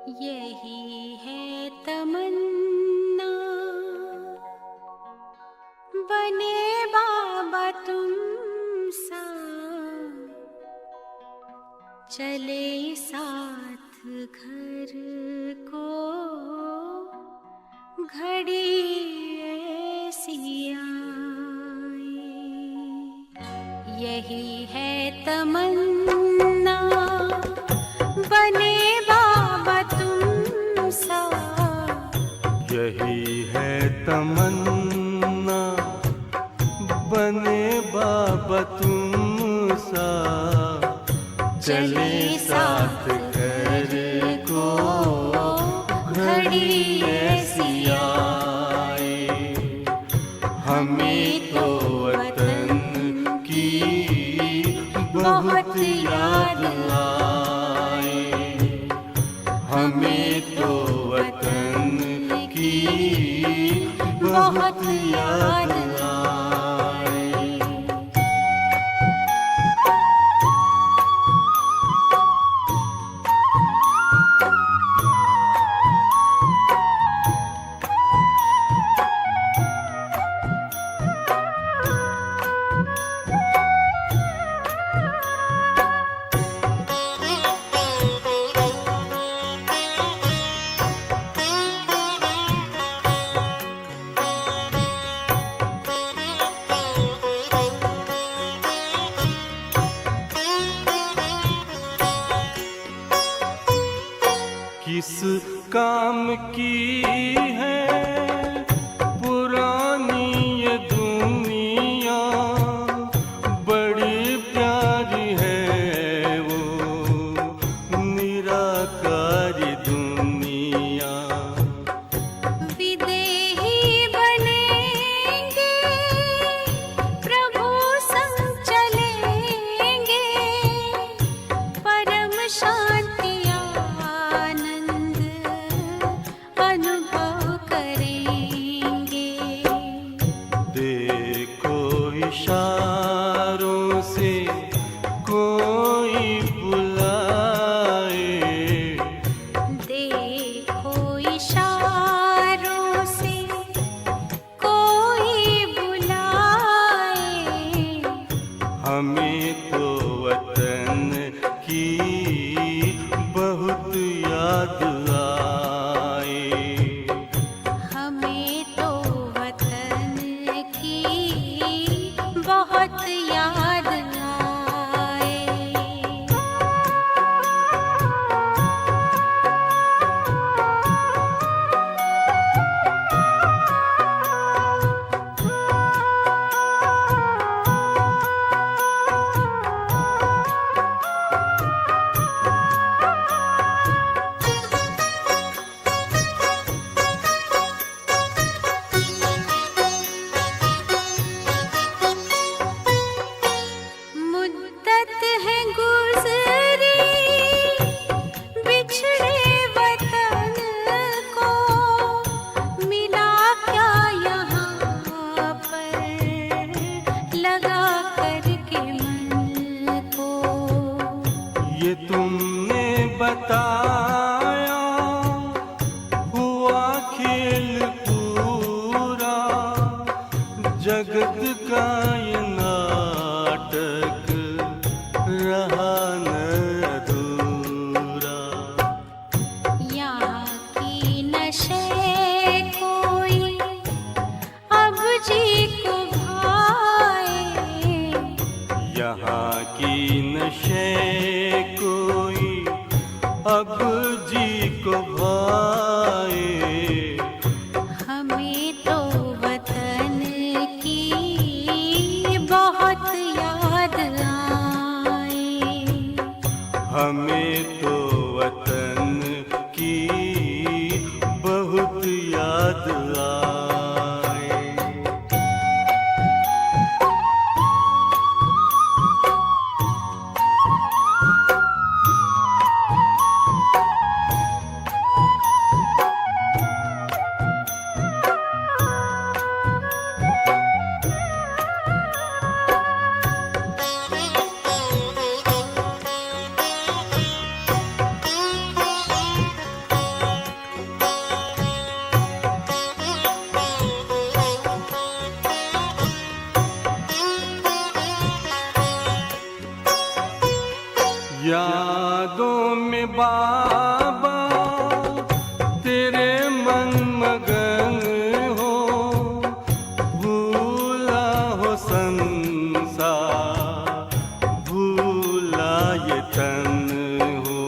यही है तमन्ना, बने बाबा तुम सा, चले साथ घर को घड़ी ऐसी आए। यही है तमन्ना, बने बाबा तुम सा, यही है तमन्ना, बने बाबा तुम सा, चले साथ घर को घड़ी ऐसी आए। हमें तो वतन की बहुत याद आए, हमें तो वतन की बहुत याद आए। किस काम की है पुरानी ये दुनिया, बड़ी प्यारी है वो निराकारी दुनिया। विदेही बनेंगे प्रभु संग चलेंगे, परम शांति अनुभव करेंगे। देखो इशारों से कोई बुलाए, देखो इशारों से कोई बुलाए। हमें तो वतन की बहुत याद आए, हमें तो वतन की बहुत याद आए। मुद्दत है गुज़री बिछड़े वतन को, मिला क्या यहाँ पर लगा करके मन को। ये तुमने बताया हुआ खेल पूरा, जगत का ये नाटक रहा न अधूरा। यहाँ की नशे कोई अब जी को भाए, यहाँ की नशे कोई अब जी को भाए। हमें तो वतन की बहुत याद आए। हमें तो वतन की बहुत याद आए। में बाबा तेरे मन मगन हो, भूला हो संसार, भूला ये तन हो।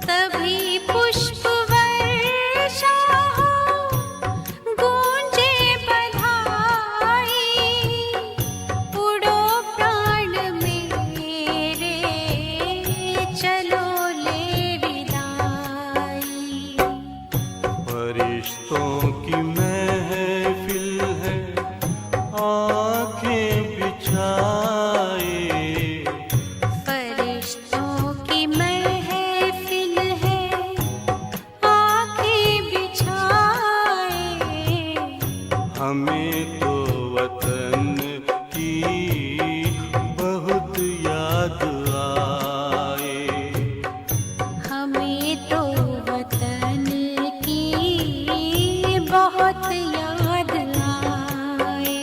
तभी पुष्प वर्षा हो, गूंजे बधाई, उड़ो प्राण मेरे, चलो ले विदाई। फरिश्तों की महफिल है, आंखें बिछाए, फरिश्तों की महफिल है, आंखें बिछाए। हमें तो वतन की बहुत याद आए। हमें तो वतन की बहुत याद आए।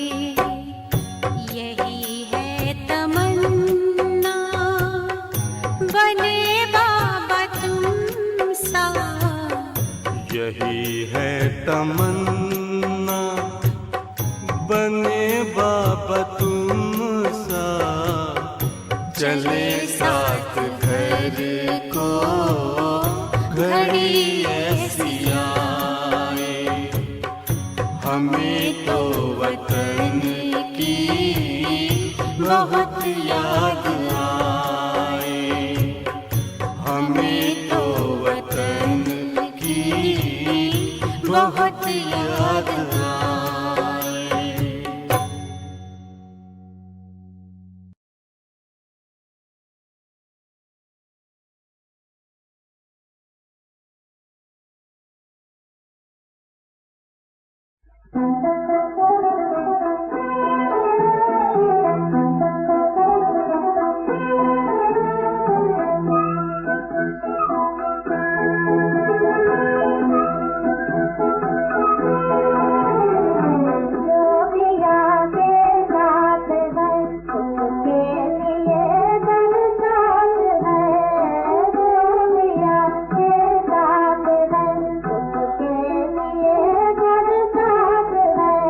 यही है तमन्ना, बने बाबा तुम सा। यही है तमन्ना, बने बाबा तुम सा। चले साथ घर को घड़ी ऐसी आए। हमें तो वतन की बहुत याद आए। हमें तो वतन की बहुत याद आए। साथ है।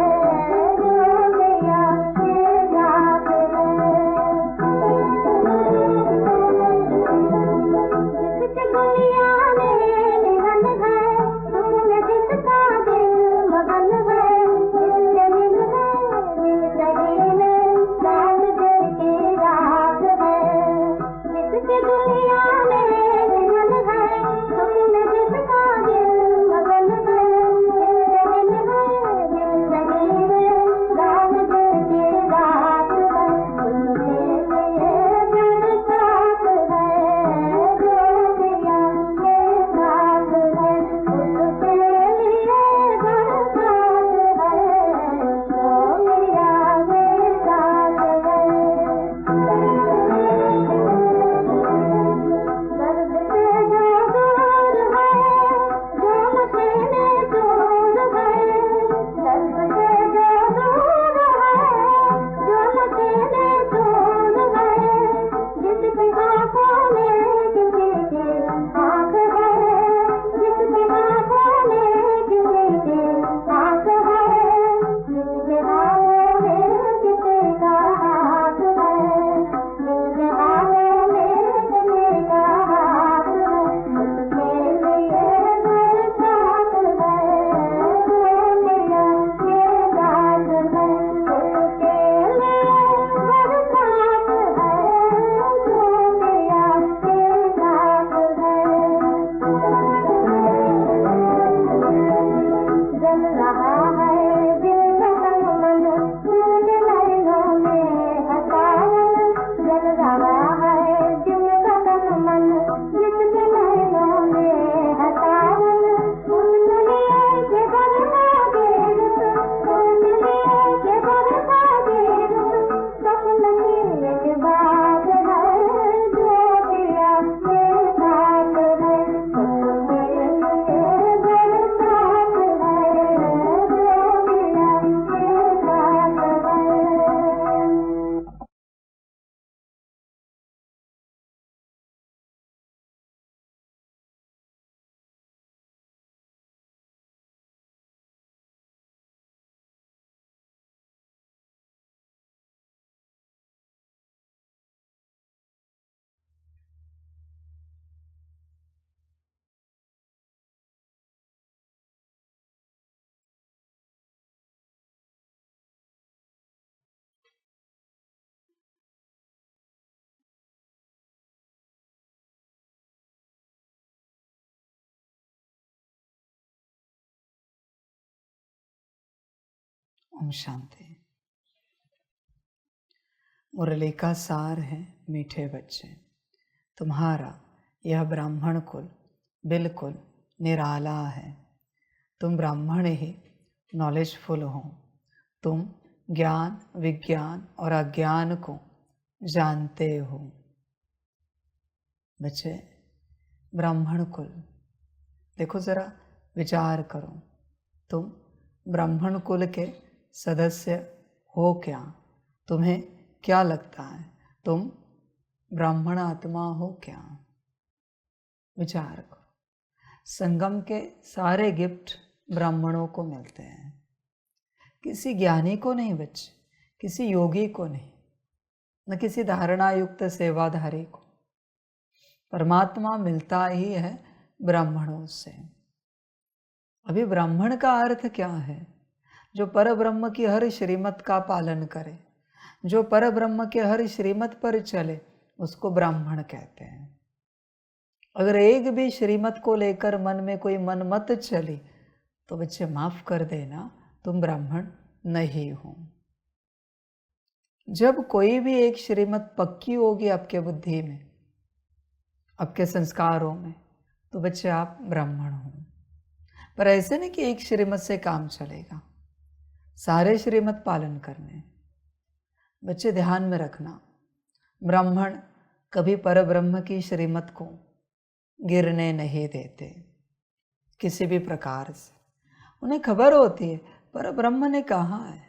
ओम शांति। मुरली का सार है मीठे बच्चे, तुम्हारा यह ब्राह्मण कुल बिल्कुल निराला है। तुम ब्राह्मण ही नॉलेजफुल हो। तुम ज्ञान विज्ञान और अज्ञान को जानते हो। बच्चे, ब्राह्मण कुल, देखो ज़रा विचार करो, तुम ब्राह्मण कुल के सदस्य हो क्या? तुम्हें क्या लगता है तुम ब्राह्मण आत्मा हो क्या? विचार करो। संगम के सारे गिफ्ट ब्राह्मणों को मिलते हैं, किसी ज्ञानी को नहीं बच्चे, किसी योगी को नहीं, न किसी धारणा युक्त सेवाधारी को। परमात्मा मिलता ही है ब्राह्मणों से। अभी ब्राह्मण का अर्थ क्या है? जो परब्रह्म की हर श्रीमत का पालन करे, जो परब्रह्म के हर श्रीमत पर चले, उसको ब्राह्मण कहते हैं। अगर एक भी श्रीमत को लेकर मन में कोई मनमत चली तो बच्चे माफ कर देना, तुम ब्राह्मण नहीं हो। जब कोई भी एक श्रीमत पक्की होगी आपके बुद्धि में, आपके संस्कारों में, तो बच्चे आप ब्राह्मण हो। पर ऐसे नहीं कि एक श्रीमत से काम चलेगा, सारे श्रीमत पालन करने। बच्चे ध्यान में रखना, ब्राह्मण कभी परब्रह्म की श्रीमत को गिरने नहीं देते किसी भी प्रकार से। उन्हें खबर होती है परब्रह्म ने कहा है,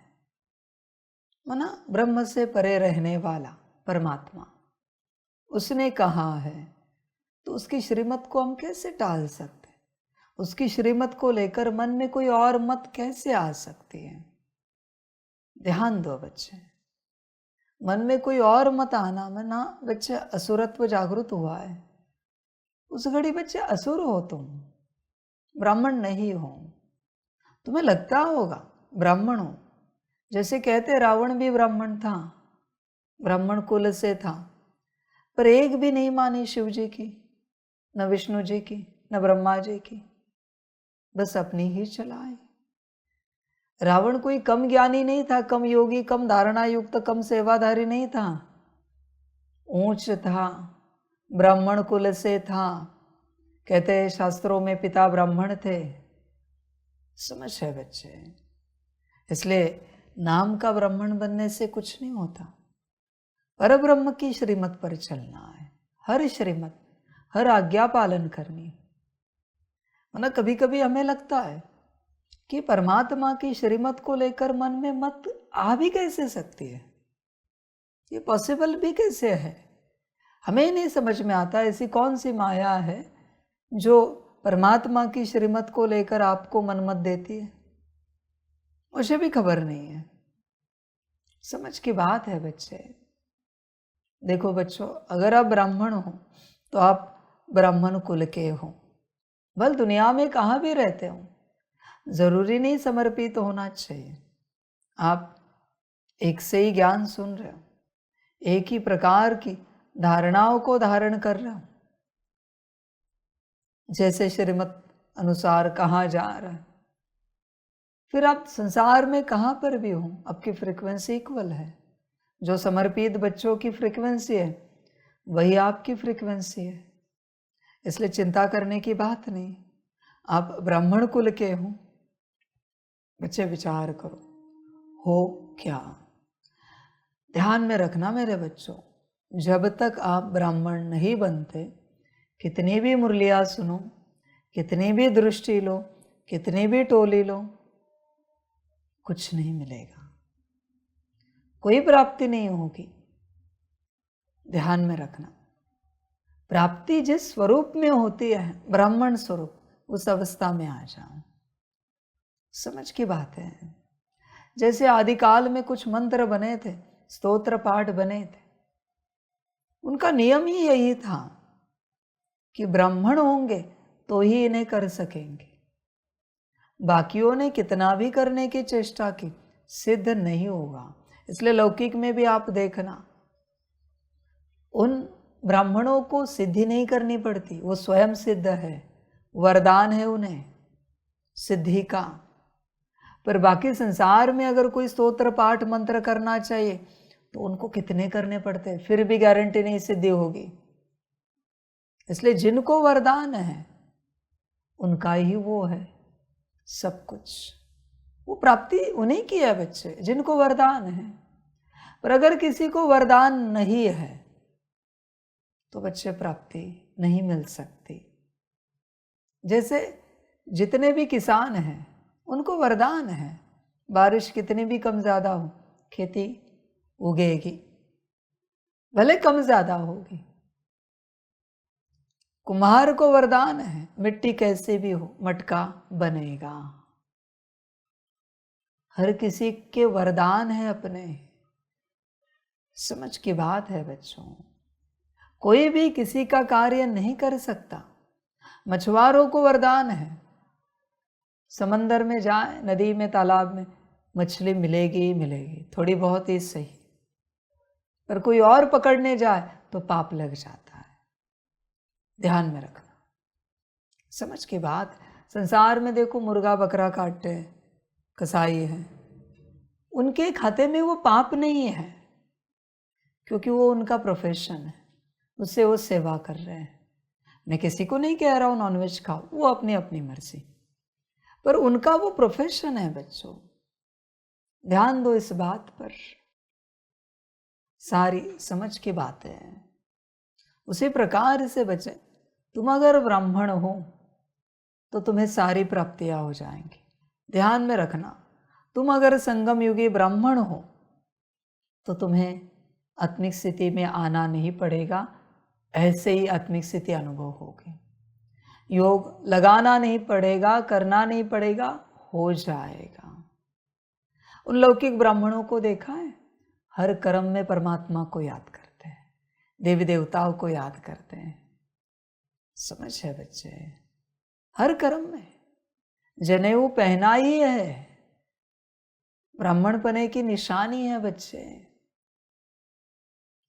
माना ब्रह्म से परे रहने वाला परमात्मा, उसने कहा है, तो उसकी श्रीमत को हम कैसे टाल सकते? उसकी श्रीमत को लेकर मन में कोई और मत कैसे आ सकती है? ध्यान दो बच्चे, मन में कोई और मत आना मना बच्चे असुरत्व जागृत हुआ है। उस घड़ी बच्चे असुर हो, तुम ब्राह्मण नहीं हो। तुम्हें लगता होगा ब्राह्मण हो, जैसे कहते रावण भी ब्राह्मण था, ब्राह्मण कुल से था, पर एक भी नहीं मानी शिव जी की, न विष्णु जी की, न ब्रह्मा जी की, बस अपनी ही चलाई। रावण कोई कम ज्ञानी नहीं था, कम योगी, कम धारणा युक्त, कम सेवाधारी नहीं था, ऊंच था, ब्राह्मण कुल से था। कहते हैं शास्त्रों में पिता ब्राह्मण थे। समझ है बच्चे? इसलिए नाम का ब्राह्मण बनने से कुछ नहीं होता, परब्रह्म की श्रीमत पर चलना है। हर श्रीमत, हर आज्ञा पालन करनी। मतलब कभी कभी हमें लगता है कि परमात्मा की श्रीमत को लेकर मन में मत आ भी कैसे सकती है, ये पॉसिबल भी कैसे है? हमें नहीं समझ में आता ऐसी कौन सी माया है जो परमात्मा की श्रीमत को लेकर आपको मनमत देती है। मुझे भी खबर नहीं है। समझ की बात है बच्चे। देखो बच्चों, अगर आप ब्राह्मण हो तो आप ब्राह्मण कुल के हो, भले दुनिया में कहाँ भी रहते हो, जरूरी नहीं समर्पित होना चाहिए। आप एक से ही ज्ञान सुन रहे हो, एक ही प्रकार की धारणाओं को धारण कर रहे हो, जैसे श्रीमत अनुसार कहाँ जा रहा है। फिर आप संसार में कहाँ पर भी हो, आपकी फ्रीक्वेंसी इक्वल है। जो समर्पित बच्चों की फ्रीक्वेंसी है वही आपकी फ्रीक्वेंसी है। इसलिए चिंता करने की बात नहीं। आप ब्राह्मण कुल के हो। बच्चे विचार करो, हो क्या? ध्यान में रखना मेरे बच्चों, जब तक आप ब्राह्मण नहीं बनते, कितनी भी मुरलियाँ सुनो, कितनी भी दृष्टि लो, कितनी भी टोली लो, कुछ नहीं मिलेगा, कोई प्राप्ति नहीं होगी। ध्यान में रखना, प्राप्ति जिस स्वरूप में होती है, ब्राह्मण स्वरूप, उस अवस्था में आ जाओ। समझ की बात है। जैसे आदिकाल में कुछ मंत्र बने थे, स्तोत्र पाठ बने थे, उनका नियम ही यही था कि ब्राह्मण होंगे तो ही इन्हें कर सकेंगे। बाकियों ने कितना भी करने की चेष्टा की, सिद्ध नहीं होगा। इसलिए लौकिक में भी आप देखना, उन ब्राह्मणों को सिद्धि नहीं करनी पड़ती, वो स्वयं सिद्ध है, वरदान है उन्हें सिद्धि का। पर बाकी संसार में अगर कोई स्तोत्र पाठ मंत्र करना चाहिए तो उनको कितने करने पड़ते हैं, फिर भी गारंटी नहीं सिद्धि होगी। इसलिए जिनको वरदान है उनका ही वो है सब कुछ, वो प्राप्ति उन्हीं की है बच्चे, जिनको वरदान है। पर अगर किसी को वरदान नहीं है तो बच्चे प्राप्ति नहीं मिल सकती। जैसे जितने भी किसान हैं उनको वरदान है, बारिश कितनी भी कम ज़्यादा हो खेती उगेगी, भले कम ज़्यादा होगी। कुम्हार को वरदान है, मिट्टी कैसे भी हो मटका बनेगा। हर किसी के वरदान है अपने, समझ की बात है बच्चों। कोई भी किसी का कार्य नहीं कर सकता। मछुआरों को वरदान है, समंदर में जाए, नदी में, तालाब में मछली मिलेगी मिलेगी, थोड़ी बहुत ही सही, पर कोई और पकड़ने जाए तो पाप लग जाता है। ध्यान में रखना, समझ की बात। संसार में देखो, मुर्गा बकरा काटते हैं, कसाई हैं, उनके खाते में वो पाप नहीं है, क्योंकि वो उनका प्रोफेशन है, उससे वो सेवा कर रहे हैं। मैं किसी को नहीं कह रहा हूँ नॉनवेज खाओ, वो अपनी अपनी मर्जी, पर उनका वो प्रोफेशन है बच्चों। ध्यान दो इस बात पर, सारी समझ की बातें हैं। उसी प्रकार से बच्चे, तुम अगर ब्राह्मण हो तो तुम्हें सारी प्राप्तियां हो जाएंगी। ध्यान में रखना, तुम अगर संगम युगी ब्राह्मण हो तो तुम्हें आत्मिक स्थिति में आना नहीं पड़ेगा, ऐसे ही आत्मिक स्थिति अनुभव होगी। योग लगाना नहीं पड़ेगा, करना नहीं पड़ेगा, हो जाएगा। उन लौकिक ब्राह्मणों को देखा है, हर कर्म में परमात्मा को याद करते हैं, देवी देवताओं को याद करते हैं। समझ है बच्चे, हर कर्म में जनेऊ पहना ही है, ब्राह्मण पने की निशानी है बच्चे।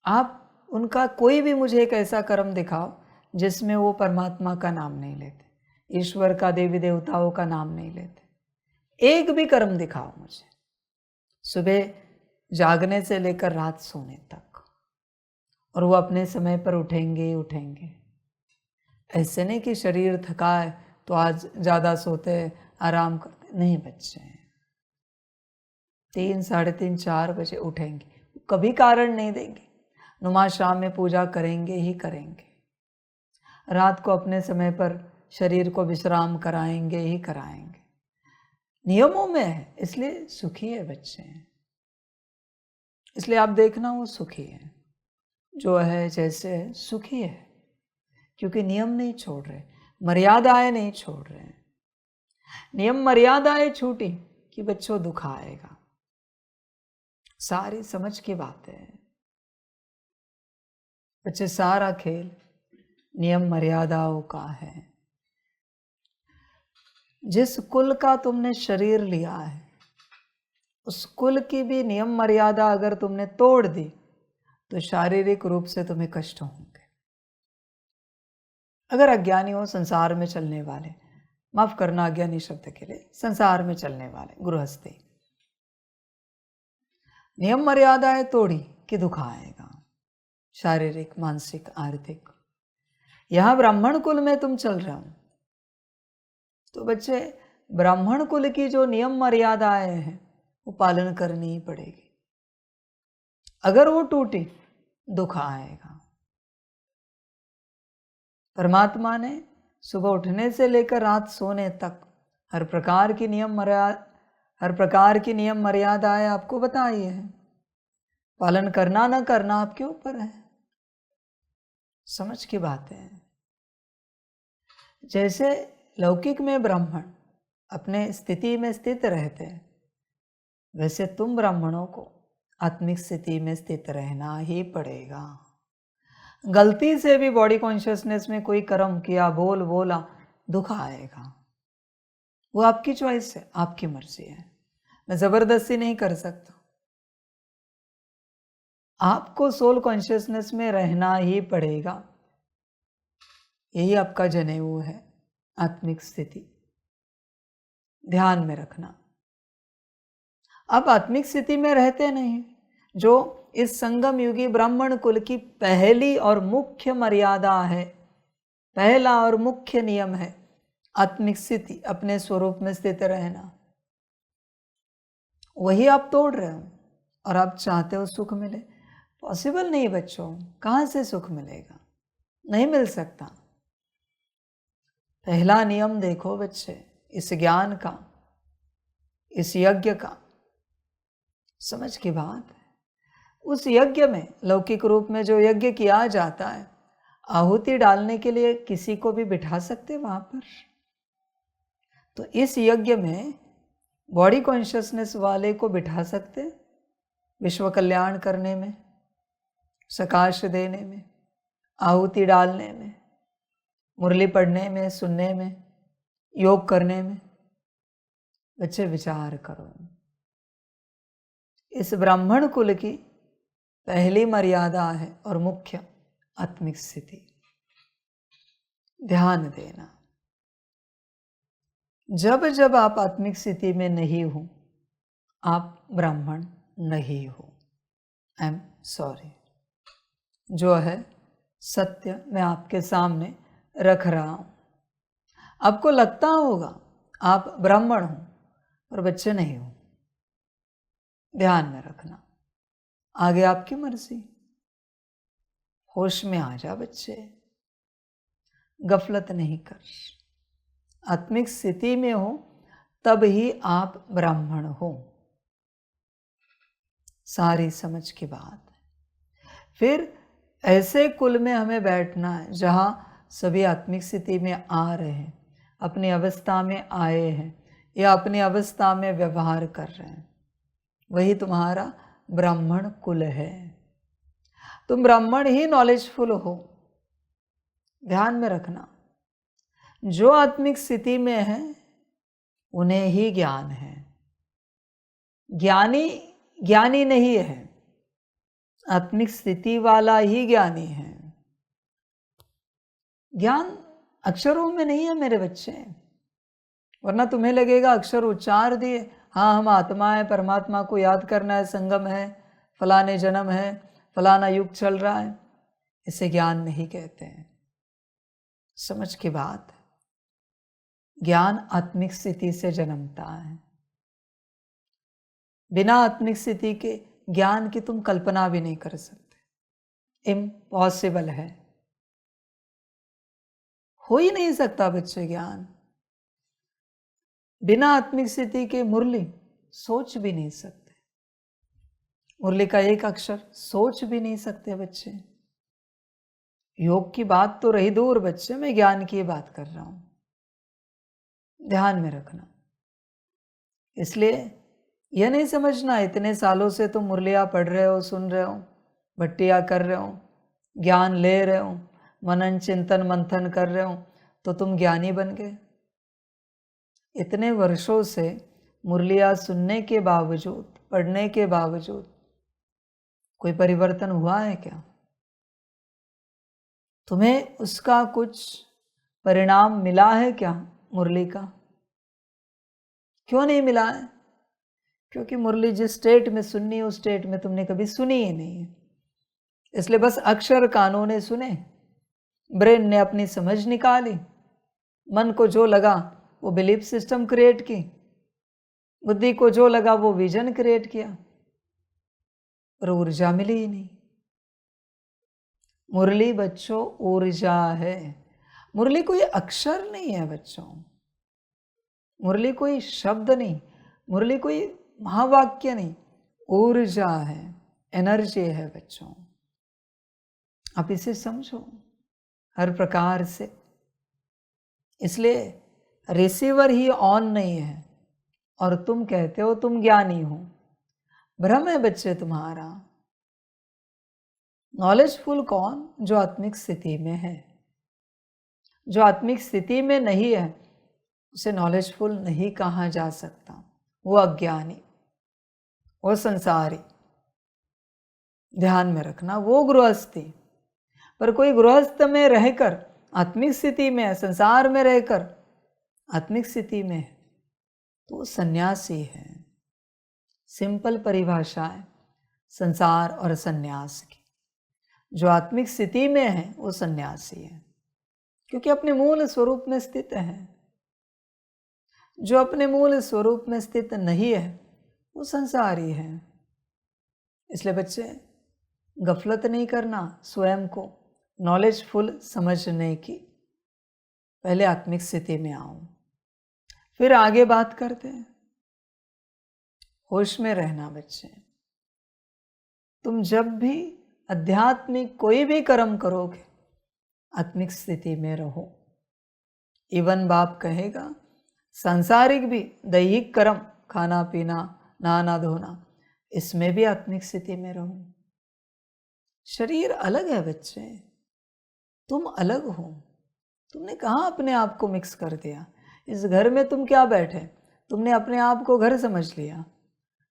आप उनका कोई भी मुझे एक ऐसा कर्म दिखाओ जिसमें वो परमात्मा का नाम नहीं लेते, ईश्वर का, देवी देवताओं का नाम नहीं लेते। एक भी कर्म दिखाओ मुझे, सुबह जागने से लेकर रात सोने तक, और वो अपने समय पर उठेंगे ही उठेंगे। ऐसे नहीं कि शरीर थका है तो आज ज़्यादा सोते आराम करते, नहीं बच्चे। 3, 3:30, 4 बजे उठेंगे, कभी कारण नहीं देंगे, नमाज शाम में पूजा करेंगे ही करेंगे, रात को अपने समय पर शरीर को विश्राम कराएंगे ही कराएंगे। नियमों में है, इसलिए सुखी है बच्चे। इसलिए आप देखना वो सुखी है, जो है जैसे है सुखी है, क्योंकि नियम नहीं छोड़ रहे, मर्यादाएं नहीं छोड़ रहे। नियम मर्यादाएं छूटी कि बच्चों दुख आएगा। सारी समझ की बात है बच्चे, सारा खेल नियम मर्यादाओं का है। जिस कुल का तुमने शरीर लिया है, उस कुल की भी नियम मर्यादा अगर तुमने तोड़ दी तो शारीरिक रूप से तुम्हें कष्ट होंगे। अगर अज्ञानी हो, संसार में चलने वाले, माफ करना अज्ञानी शब्द के लिए, संसार में चलने वाले गृहस्थी, नियम मर्यादाएं तोड़ी कि दुख आएगा, शारीरिक, मानसिक, आर्थिक। यहां ब्राह्मण कुल में तुम चल रहे हो तो बच्चे, ब्राह्मण कुल की जो नियम मर्यादाएं हैं वो पालन करनी ही पड़ेगी। अगर वो टूटी दुख आएगा। परमात्मा ने सुबह उठने से लेकर रात सोने तक हर प्रकार की नियम मर्यादाएं आपको बताई है। पालन करना ना करना आपके ऊपर है। समझ की बात है। जैसे लौकिक में ब्राह्मण अपने स्थिति में स्थित रहते हैं, वैसे तुम ब्राह्मणों को आत्मिक स्थिति में स्थित रहना ही पड़ेगा। गलती से भी बॉडी कॉन्शियसनेस में कोई कर्म किया, बोला, दुख आएगा। वो आपकी चॉइस है, आपकी मर्जी है, मैं जबरदस्ती नहीं कर सकता। आपको सोल कॉन्शियसनेस में रहना ही पड़ेगा। यही आपका जनेऊ है, आत्मिक स्थिति। ध्यान में रखना। आप आत्मिक स्थिति में रहते नहीं, जो इस संगम युगी ब्राह्मण कुल की पहली और मुख्य मर्यादा है, पहला और मुख्य नियम है आत्मिक स्थिति, अपने स्वरूप में स्थित रहना। वही आप तोड़ रहे हो और आप चाहते हो सुख मिले। पॉसिबल नहीं बच्चों, कहाँ से सुख मिलेगा? नहीं मिल सकता। पहला नियम देखो बच्चे, इस ज्ञान का, इस यज्ञ का, समझ की बात है। उस यज्ञ में, लौकिक रूप में जो यज्ञ किया जाता है, आहुति डालने के लिए किसी को भी बिठा सकते वहां पर। तो इस यज्ञ में बॉडी कॉन्शियसनेस वाले को बिठा सकते, विश्व कल्याण करने में, सकाश देने में, आहुति डालने में, मुरली पढ़ने में, सुनने में, योग करने में। बच्चे विचार करो, इस ब्राह्मण कुल की पहली मर्यादा है और मुख्य आत्मिक स्थिति। ध्यान देना, जब जब आप आत्मिक स्थिति में नहीं हो, आप ब्राह्मण नहीं हो। आई एम सॉरी, जो है सत्य मैं आपके सामने रख रहा हूं। आपको लगता होगा आप ब्राह्मण हो और बच्चे नहीं हो। ध्यान में रखना, आगे आपकी मर्जी। होश में आ जा बच्चे, गफलत नहीं कर। आत्मिक स्थिति में हो तब ही आप ब्राह्मण हो। सारी समझ की बात है। फिर ऐसे कुल में हमें बैठना है जहां सभी आत्मिक स्थिति में आ रहे हैं, अपनी अवस्था में आए हैं या अपनी अवस्था में व्यवहार कर रहे हैं। वही तुम्हारा ब्राह्मण कुल है। तुम ब्राह्मण ही नॉलेजफुल हो। ध्यान में रखना, जो आत्मिक स्थिति में है उन्हें ही ज्ञान है। ज्ञानी ज्ञानी नहीं है, आत्मिक स्थिति वाला ही ज्ञानी है। ज्ञान अक्षरों में नहीं है मेरे बच्चे, वरना तुम्हें लगेगा अक्षर उच्चार दिए, हाँ हम आत्मा है, परमात्मा को याद करना है, संगम है, फलाने जन्म है, फलाना युग चल रहा है। इसे ज्ञान नहीं कहते हैं। समझ की बात है। ज्ञान आत्मिक स्थिति से जन्मता है। बिना आत्मिक स्थिति के ज्ञान की तुम कल्पना भी नहीं कर सकते। इम्पॉसिबल है, हो ही नहीं सकता बच्चे ज्ञान। बिना आत्मिक स्थिति के मुरली सोच भी नहीं सकते। मुरली का एक अक्षर सोच भी नहीं सकते बच्चे। योग की बात तो रही दूर बच्चे, मैं ज्ञान की बात कर रहा हूं। ध्यान में रखना। इसलिए यह नहीं समझना इतने सालों से तुम मुरलियाँ पढ़ रहे हो, सुन रहे हो, भट्टियाँ कर रहे हो, ज्ञान ले रहे हो, मनन चिंतन मंथन कर रहे हो, तो तुम ज्ञानी बन गए। इतने वर्षों से मुरलियाँ सुनने के बावजूद, पढ़ने के बावजूद कोई परिवर्तन हुआ है क्या? तुम्हें उसका कुछ परिणाम मिला है क्या मुरली का? क्यों नहीं मिला है? क्योंकि मुरली जिस स्टेट में सुननी है उस स्टेट में तुमने कभी सुनी ही नहीं है। इसलिए बस अक्षर कानों ने सुने, ब्रेन ने अपनी समझ निकाली, मन को जो लगा वो बिलीफ सिस्टम क्रिएट की, बुद्धि को जो लगा वो विजन क्रिएट किया, पर ऊर्जा मिली ही नहीं। मुरली बच्चों ऊर्जा है। मुरली कोई अक्षर नहीं है बच्चों, मुरली कोई शब्द नहीं, मुरली कोई महावाक्य नहीं, ऊर्जा है, एनर्जी है बच्चों। आप इसे समझो हर प्रकार से। इसलिए रिसीवर ही ऑन नहीं है और तुम कहते हो तुम ज्ञानी हो। भ्रम है बच्चे तुम्हारा। नॉलेजफुल कौन? जो आत्मिक स्थिति में है। जो आत्मिक स्थिति में नहीं है उसे नॉलेजफुल नहीं कहा जा सकता। वो अज्ञानी, वो संसारी। ध्यान में रखना, वो गृहस्थी। पर कोई गृहस्थ में रहकर आत्मिक स्थिति में है, संसार में रहकर आत्मिक स्थिति में है, तो वो सन्यासी है। सिंपल परिभाषा है संसार और सन्यास की। जो आत्मिक स्थिति में है वो सन्यासी है, क्योंकि अपने मूल स्वरूप में स्थित है। जो अपने मूल स्वरूप में स्थित नहीं है वो संसारी है। इसलिए बच्चे, गफलत नहीं करना स्वयं को नॉलेजफुल समझने की। पहले आत्मिक स्थिति में आओ, फिर आगे बात करते हैं। होश में रहना बच्चे। तुम जब भी आध्यात्मिक कोई भी कर्म करोगे, आत्मिक स्थिति में रहो। इवन बाप कहेगा सांसारिक भी दैहिक कर्म, खाना पीना, नहाना धोना, इसमें भी आत्मिक स्थिति में रहो। शरीर अलग है बच्चे, तुम अलग हो। तुमने कहाँ अपने आप को मिक्स कर दिया। इस घर में तुम क्या बैठे, तुमने अपने आप को घर समझ लिया।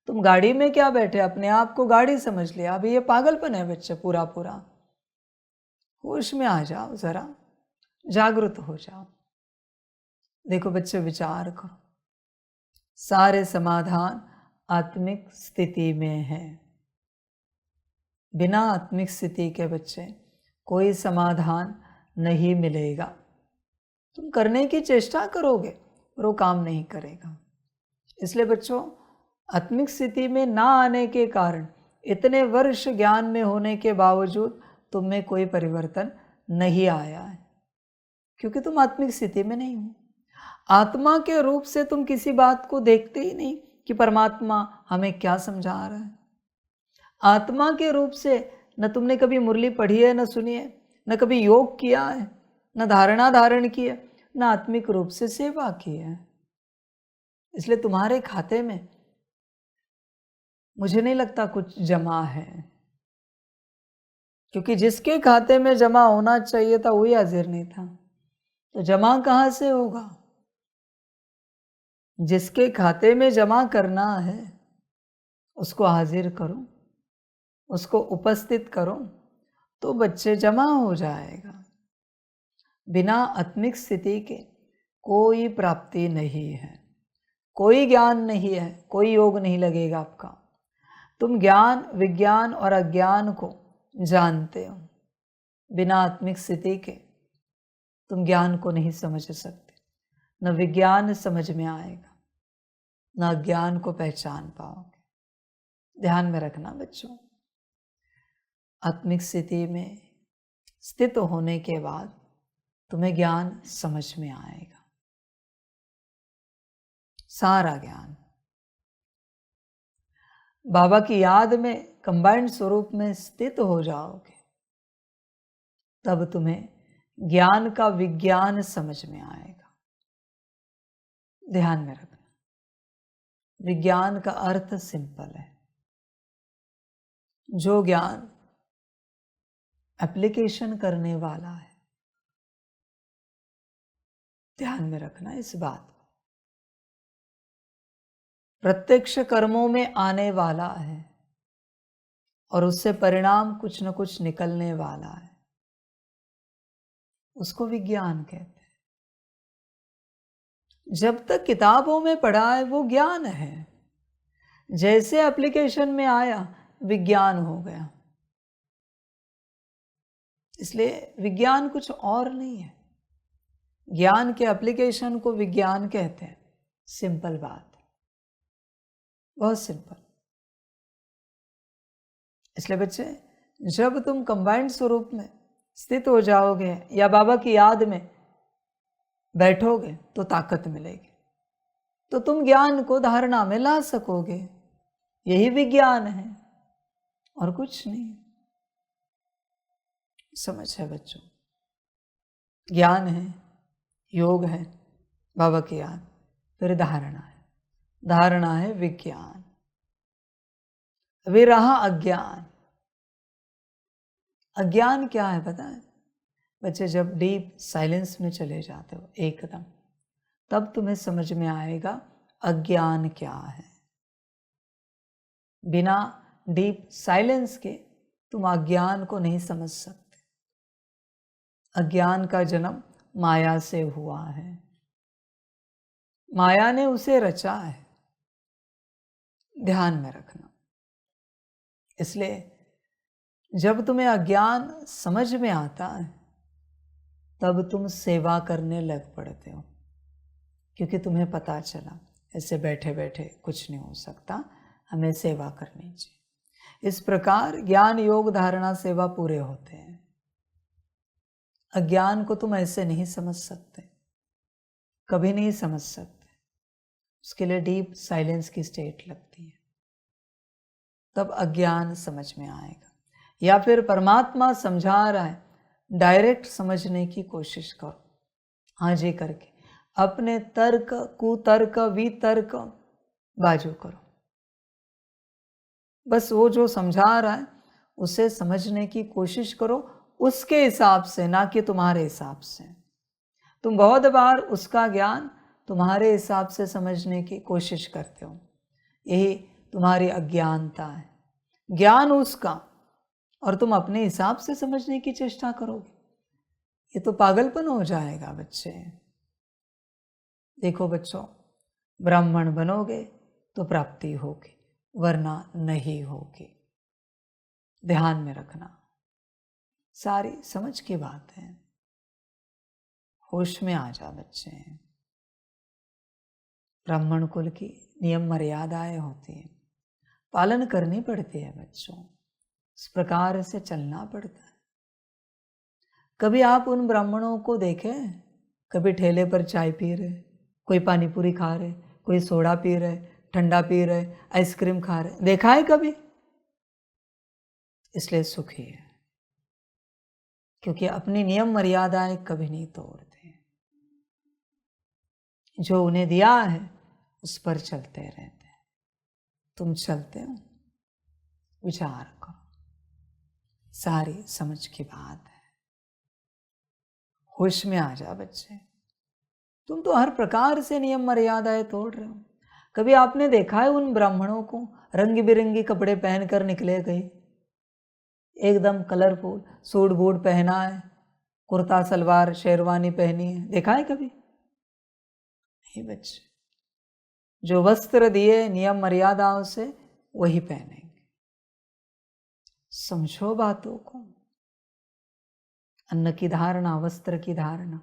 तुम गाड़ी में क्या बैठे, अपने आप को गाड़ी समझ लिया। अभी ये पागलपन है बच्चे, पूरा पूरा। होश में आ जाओ, जरा जागृत हो जाओ। देखो बच्चे, विचार करो, सारे समाधान आत्मिक स्थिति में है। बिना आत्मिक स्थिति के बच्चे कोई समाधान नहीं मिलेगा। तुम करने की चेष्टा करोगे पर वो काम नहीं करेगा। इसलिए बच्चों, आत्मिक स्थिति में ना आने के कारण, इतने वर्ष ज्ञान में होने के बावजूद तुम में कोई परिवर्तन नहीं आया है, क्योंकि तुम आत्मिक स्थिति में नहीं हो। आत्मा के रूप से तुम किसी बात को देखते ही नहीं कि परमात्मा हमें क्या समझा रहा है। आत्मा के रूप से न तुमने कभी मुरली पढ़ी है, न सुनी है, न कभी योग किया है, न धारणा धारण की है, न आत्मिक रूप से सेवा की है। इसलिए तुम्हारे खाते में मुझे नहीं लगता कुछ जमा है, क्योंकि जिसके खाते में जमा होना चाहिए था वही हाजिर नहीं था, तो जमा कहाँ से होगा। जिसके खाते में जमा करना है उसको हाजिर करो, उसको उपस्थित करो, तो बच्चे जमा हो जाएगा। बिना आत्मिक स्थिति के कोई प्राप्ति नहीं है, कोई ज्ञान नहीं है, कोई योग नहीं लगेगा आपका। तुम ज्ञान, विज्ञान और अज्ञान को जानते हो। बिना आत्मिक स्थिति के तुम ज्ञान को नहीं समझ सकते, न विज्ञान समझ में आएगा, न अज्ञान को पहचान पाओगे। ध्यान में रखना बच्चों, आत्मिक स्थिति में स्थित होने के बाद तुम्हें ज्ञान समझ में आएगा, सारा ज्ञान। बाबा की याद में कंबाइंड स्वरूप में स्थित हो जाओगे, तब तुम्हें ज्ञान का विज्ञान समझ में आएगा। ध्यान में रखना, विज्ञान का अर्थ सिंपल है। जो ज्ञान एप्लीकेशन करने वाला है। ध्यान में रखना इस बात को। प्रत्यक्ष कर्मों में आने वाला है और उससे परिणाम कुछ न कुछ निकलने वाला है, उसको विज्ञान कहते हैं। जब तक किताबों में पढ़ा है वो ज्ञान है, जैसे एप्लीकेशन में आया विज्ञान हो गया। इसलिए विज्ञान कुछ और नहीं है। ज्ञान के एप्लीकेशन को विज्ञान कहते हैं। सिंपल बात है, बहुत सिंपल। इसलिए बच्चे, जब तुम कंबाइंड स्वरूप में स्थित हो जाओगे या बाबा की याद में बैठोगे तो ताकत मिलेगी, तो तुम ज्ञान को धारणा में ला सकोगे। यही विज्ञान है और कुछ नहीं। समझ है बच्चों? ज्ञान है, योग है, बाबा की याद, फिर धारणा है, धारणा है विज्ञान। अभी रहा अज्ञान। अज्ञान क्या है पता है बच्चे? जब डीप साइलेंस में चले जाते हो एकदम, तब तुम्हें समझ में आएगा अज्ञान क्या है। बिना डीप साइलेंस के तुम अज्ञान को नहीं समझ सकते। अज्ञान का जन्म माया से हुआ है, माया ने उसे रचा है, ध्यान में रखना। इसलिए जब तुम्हें अज्ञान समझ में आता है तब तुम सेवा करने लग पड़ते हो, क्योंकि तुम्हें पता चला ऐसे बैठे बैठे कुछ नहीं हो सकता, हमें सेवा करनी चाहिए। इस प्रकार ज्ञान योग धारणा सेवा पूरे होते हैं। अज्ञान को तुम ऐसे नहीं समझ सकते, कभी नहीं समझ सकते। उसके लिए डीप साइलेंस की स्टेट लगती है, तब अज्ञान समझ में आएगा। या फिर परमात्मा समझा रहा है, डायरेक्ट समझने की कोशिश करो, हाँ जी करके अपने तर्क कुतर्क वितर्क बाजू करो। बस वो जो समझा रहा है उसे समझने की कोशिश करो, उसके हिसाब से, ना कि तुम्हारे हिसाब से। तुम बहुत बार उसका ज्ञान तुम्हारे हिसाब से समझने की कोशिश करते हो, यही तुम्हारी अज्ञानता है। ज्ञान उसका और तुम अपने हिसाब से समझने की चेष्टा करोगे, ये तो पागलपन हो जाएगा बच्चे। देखो बच्चों, ब्राह्मण बनोगे तो प्राप्ति होगी, वरना नहीं होगी। ध्यान में रखना, सारी समझ की बात है। होश में आ जा बच्चे। ब्राह्मण कुल की नियम मर्यादाएं होती हैं, पालन करनी पड़ती है बच्चों। इस प्रकार से चलना पड़ता है। कभी आप उन ब्राह्मणों को देखें, कभी ठेले पर चाय पी रहे, कोई पानी पूरी खा रहे, कोई सोडा पी रहे, ठंडा पी रहे, आइसक्रीम खा रहे, देखा है कभी? इसलिए सुखी है, क्योंकि अपनी नियम मर्यादाएं कभी नहीं तोड़ते। जो उन्हें दिया है उस पर चलते रहते हैं। तुम चलते हो? विचार करो, सारी समझ की बात है। होश में आ जा बच्चे। तुम तो हर प्रकार से नियम मर्यादाएं तोड़ रहे हो। कभी आपने देखा है उन ब्राह्मणों को रंग बिरंगी कपड़े पहनकर निकले गए, एकदम कलरफुल सूट बूट पहना है, कुर्ता सलवार शेरवानी पहनी है, देखा है कभी? नहीं बच्चे, जो वस्त्र दिए नियम मर्यादाओं से वही पहनेंगे। समझो बातों को। अन्न की धारणा, वस्त्र की धारणा।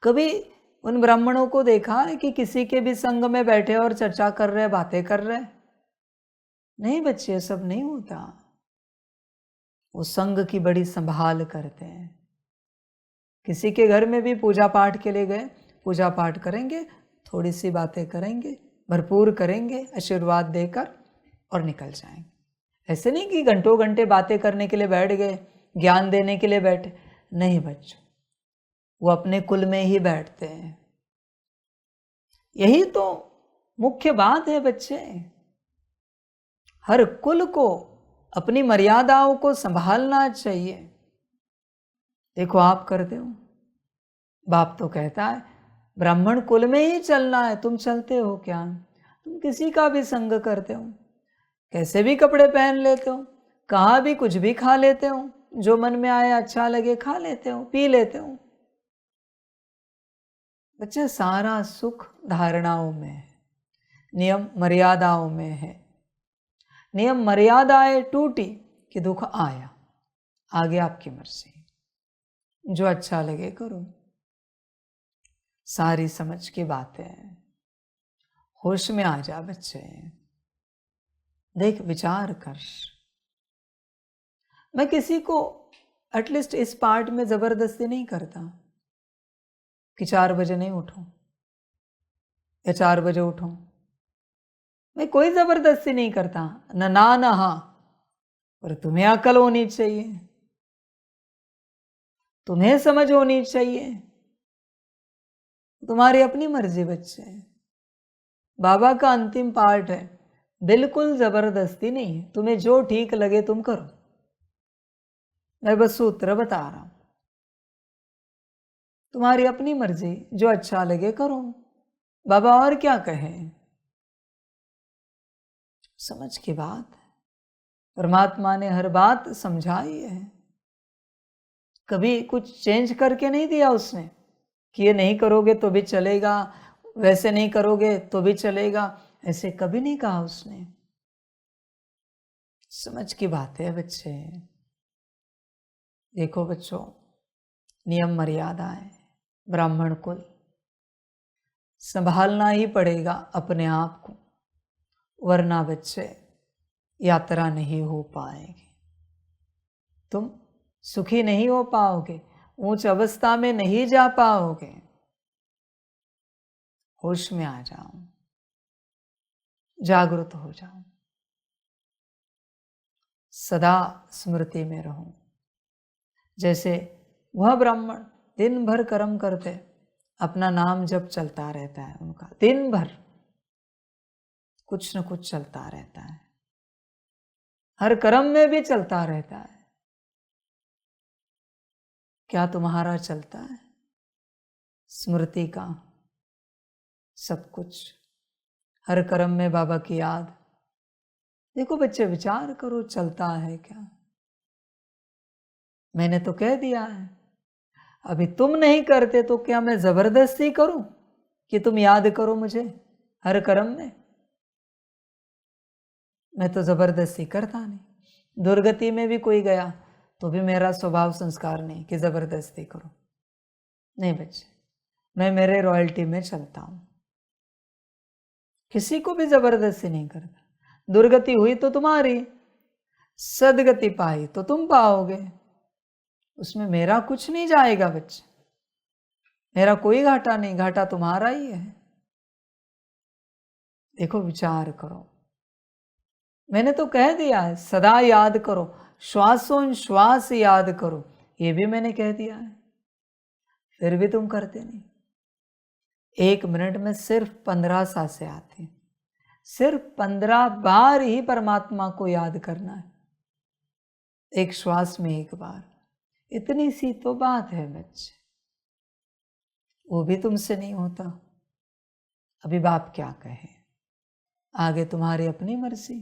कभी उन ब्राह्मणों को देखा है कि किसी के भी संग में बैठे और चर्चा कर रहे, बातें कर रहे? नहीं बच्चे, सब नहीं होता। वो संग की बड़ी संभाल करते हैं। किसी के घर में भी पूजा पाठ के लिए गए, पूजा पाठ करेंगे, थोड़ी सी बातें करेंगे, भरपूर करेंगे, आशीर्वाद देकर और निकल जाएंगे। ऐसे नहीं कि घंटों घंटे बातें करने के लिए बैठ गए, ज्ञान देने के लिए बैठे। नहीं बच्चों, वो अपने कुल में ही बैठते हैं। यही तो मुख्य बात है बच्चे। हर कुल को अपनी मर्यादाओं को संभालना चाहिए। देखो आप करते हो, बाप तो कहता है ब्राह्मण कुल में ही चलना है, तुम चलते हो क्या? तुम किसी का भी संग करते हो, कैसे भी कपड़े पहन लेते हो, कहाँ भी कुछ भी खा लेते हो, जो मन में आए अच्छा लगे खा लेते हो, पी लेते हो। बच्चे, सारा सुख धारणाओं में है, नियम मर्यादाओं में है। नियम मर्यादाएं टूटी कि दुख आया, आगे आपकी मर्जी, जो अच्छा लगे करो। सारी समझ की बातें हैं। होश में आ जा बच्चे। देख, विचार कर। मैं किसी को एटलीस्ट इस पार्ट में जबरदस्ती नहीं करता कि 4 बजे नहीं उठो या 4 बजे उठो। मैं कोई जबरदस्ती नहीं करता, न ना न हाँ। पर तुम्हें अकल होनी चाहिए, तुम्हें समझ होनी चाहिए। तुम्हारी अपनी मर्जी बच्चे। बाबा का अंतिम पार्ट है, बिल्कुल जबरदस्ती नहीं है। तुम्हें जो ठीक लगे तुम करो। मैं बस सूत्र बता रहा हूं, तुम्हारी अपनी मर्जी, जो अच्छा लगे करो। बाबा और क्या कहे? समझ की बात है। परमात्मा ने हर बात समझाई है, कभी कुछ चेंज करके नहीं दिया उसने कि ये नहीं करोगे तो भी चलेगा, वैसे नहीं करोगे तो भी चलेगा, ऐसे कभी नहीं कहा उसने। समझ की बात है बच्चे। देखो बच्चों, नियम मर्यादाएं, ब्राह्मण कुल संभालना ही पड़ेगा अपने आप को, वरना बच्चे यात्रा नहीं हो पाएगी। तुम सुखी नहीं हो पाओगे, उच्च अवस्था में नहीं जा पाओगे। होश में आ जाओ, जागृत हो जाओ, सदा स्मृति में रहो। जैसे वह ब्राह्मण दिन भर कर्म करते, अपना नाम जप चलता रहता है उनका, दिन भर कुछ न कुछ चलता रहता है, हर कर्म में भी चलता रहता है। क्या तुम्हारा चलता है? स्मृति का सब कुछ, हर कर्म में बाबा की याद। देखो बच्चे, विचार करो, चलता है क्या? मैंने तो कह दिया है, अभी तुम नहीं करते तो क्या मैं जबरदस्ती करूं कि तुम याद करो मुझे हर कर्म में? मैं तो जबरदस्ती करता नहीं। दुर्गति में भी कोई गया तो भी मेरा स्वभाव संस्कार नहीं कि जबरदस्ती करो। नहीं बच्चे, मैं मेरे रॉयल्टी में चलता हूं, किसी को भी जबरदस्ती नहीं करता। दुर्गति हुई तो तुम्हारी, सदगति पाई तो तुम पाओगे, उसमें मेरा कुछ नहीं जाएगा बच्चे, मेरा कोई घाटा नहीं, घाटा तुम्हारा ही है। देखो विचार करो, मैंने तो कह दिया है सदा याद करो, श्वासोश्वास याद करो, ये भी मैंने कह दिया है, फिर भी तुम करते नहीं। 1 मिनट में सिर्फ 15 सांसें आती, सिर्फ 15 बार ही परमात्मा को याद करना है, एक श्वास में 1 बार। इतनी सी तो बात है बच्चे, वो भी तुमसे नहीं होता। अभी बाप क्या कहे, आगे तुम्हारी अपनी मर्जी।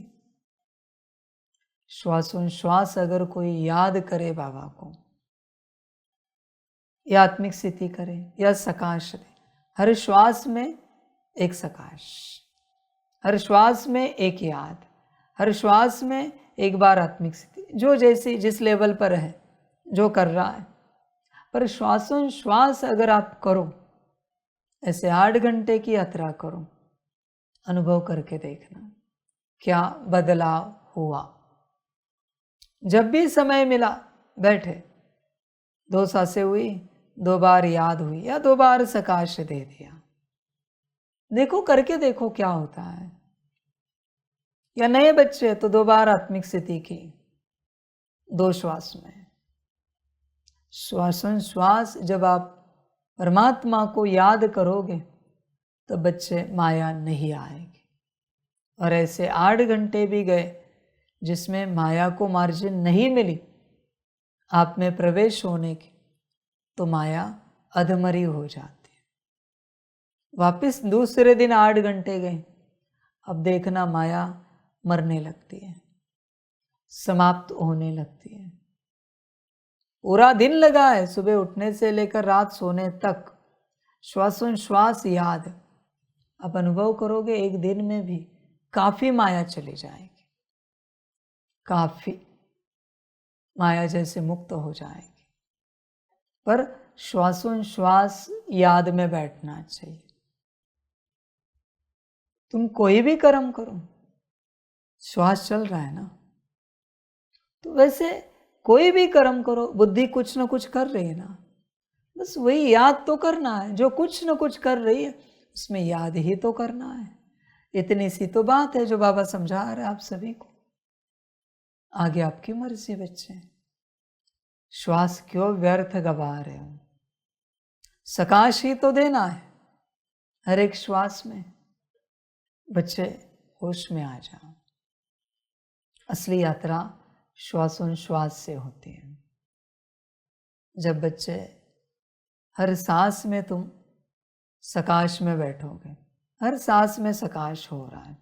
श्वासोश्वास अगर कोई याद करे बाबा को, या आत्मिक स्थिति करे या सकाश दे, हर श्वास में एक सकाश, हर श्वास में एक याद, हर श्वास में एक बार आत्मिक स्थिति, जो जैसी जिस लेवल पर है, जो कर रहा है। पर श्वासोश्वास अगर आप करो, ऐसे 8 घंटे की यात्रा करो, अनुभव करके देखना क्या बदलाव हुआ। जब भी समय मिला बैठे, 2 सांसें हुई, 2 बार याद हुई या 2 बार सकाश दे दिया, देखो करके देखो क्या होता है। या नए बच्चे तो 2 बार आत्मिक स्थिति की 2 श्वास में। श्वासोश्वास जब आप परमात्मा को याद करोगे तो बच्चे माया नहीं आएगी। और ऐसे 8 घंटे भी गए जिसमें माया को मार्जिन नहीं मिली आप में प्रवेश होने की, तो माया अधमरी हो जाती है। वापस दूसरे दिन 8 घंटे गए, अब देखना माया मरने लगती है, समाप्त होने लगती है। पूरा दिन लगा है, सुबह उठने से लेकर रात सोने तक श्वासोश्वास याद। अब अनुभव करोगे 1 दिन में भी काफी माया चली जाएगी, काफी माया जैसे मुक्त हो जाएगी। पर श्वासोश्वास याद में बैठना चाहिए। तुम कोई भी कर्म करो, श्वास चल रहा है ना, तो वैसे कोई भी कर्म करो, बुद्धि कुछ न कुछ कर रही है ना, बस वही याद तो करना है। जो कुछ न कुछ कर रही है उसमें याद ही तो करना है। इतनी सी तो बात है जो बाबा समझा रहे आप सभी को। आगे आपकी मर्जी बच्चे, श्वास क्यों व्यर्थ गवा रहे हो? सकाश ही तो देना है हर एक श्वास में। बच्चे होश में आ जाओ, असली यात्रा श्वासोश्वास से होती है। जब बच्चे हर सांस में तुम सकाश में बैठोगे, हर सांस में सकाश हो रहा है,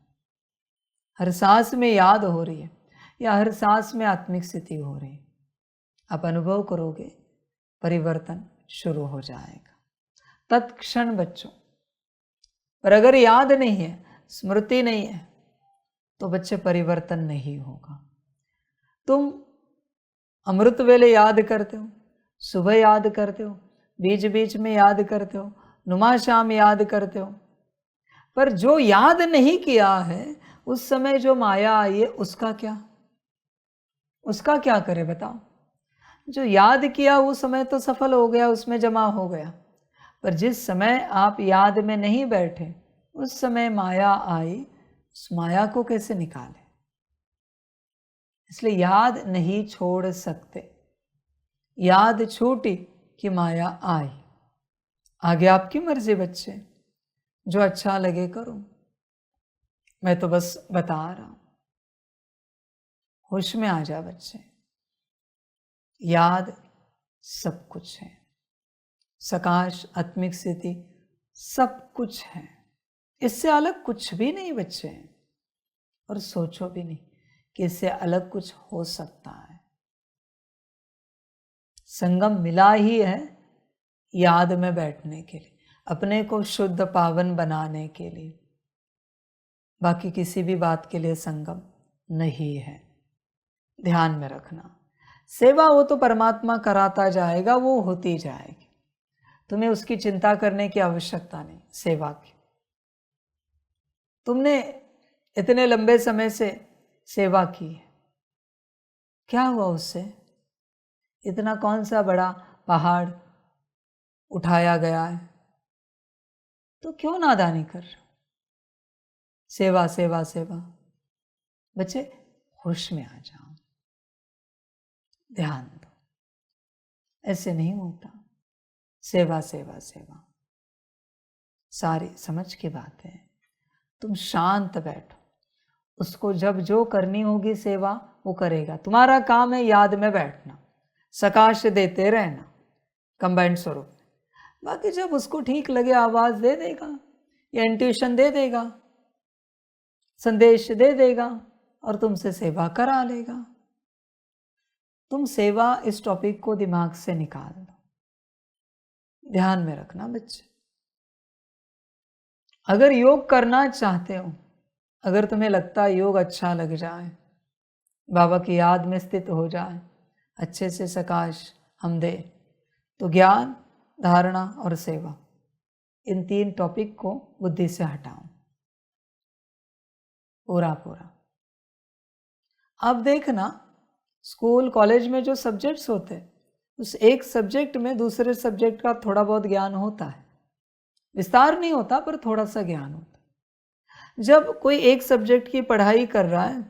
हर सांस में याद हो रही है, या हर सांस में आत्मिक स्थिति हो रही है, आप अनुभव करोगे परिवर्तन शुरू हो जाएगा तत्क्षण बच्चों। पर अगर याद नहीं है, स्मृति नहीं है, तो बच्चे परिवर्तन नहीं होगा। तुम अमृत वेले याद करते हो, सुबह याद करते हो, बीच बीच में याद करते हो, नुमा शाम याद करते हो, पर जो याद नहीं किया है उस समय जो माया आई है उसका क्या? उसका क्या करे बताओ? जो याद किया वो समय तो सफल हो गया, उसमें जमा हो गया, पर जिस समय आप याद में नहीं बैठे उस समय माया आई, उस माया को कैसे निकाले? इसलिए याद नहीं छोड़ सकते। याद छूटी कि माया आई। आगे आपकी मर्जी बच्चे, जो अच्छा लगे करो, मैं तो बस बता रहा हूं। होश में आ जा बच्चे, याद सब कुछ है, सकाश आत्मिक स्थिति सब कुछ है, इससे अलग कुछ भी नहीं बच्चे। और सोचो भी नहीं कि इससे अलग कुछ हो सकता है। संगम मिला ही है याद में बैठने के लिए, अपने को शुद्ध पावन बनाने के लिए, बाकी किसी भी बात के लिए संगम नहीं है। ध्यान में रखना, सेवा वो तो परमात्मा कराता जाएगा, वो होती जाएगी, तुम्हें उसकी चिंता करने की आवश्यकता नहीं। सेवा की तुमने इतने लंबे समय से सेवा की है, क्या हुआ उससे? इतना कौन सा बड़ा पहाड़ उठाया गया है, तो क्यों नादानी कर रहे हो? सेवा सेवा सेवा। बच्चे होश में आ जाओ, ध्यान दो, ऐसे नहीं होता। सेवा सेवा सेवा सारी समझ की बात है। तुम शांत बैठो, उसको जब जो करनी होगी सेवा वो करेगा। तुम्हारा काम है याद में बैठना, सकाश देते रहना कंबाइंड स्वरूप में। बाकी जब उसको ठीक लगे आवाज दे देगा या इंट्यूशन दे देगा, संदेश दे देगा और तुमसे सेवा करा लेगा। तुम सेवा इस टॉपिक को दिमाग से निकाल दो, ध्यान में रखना बच्चे। अगर योग करना चाहते हो, अगर तुम्हें लगता है योग अच्छा लग जाए, बाबा की याद में स्थित हो जाए, अच्छे से सकाश हम दे, तो ज्ञान, धारणा और सेवा, इन 3 टॉपिक को बुद्धि से हटाओ पूरा पूरा। अब देखना, स्कूल कॉलेज में जो सब्जेक्ट्स होते हैं, उस एक सब्जेक्ट में दूसरे सब्जेक्ट का थोड़ा बहुत ज्ञान होता है, विस्तार नहीं होता पर थोड़ा सा ज्ञान होता है। जब कोई एक सब्जेक्ट की पढ़ाई कर रहा है,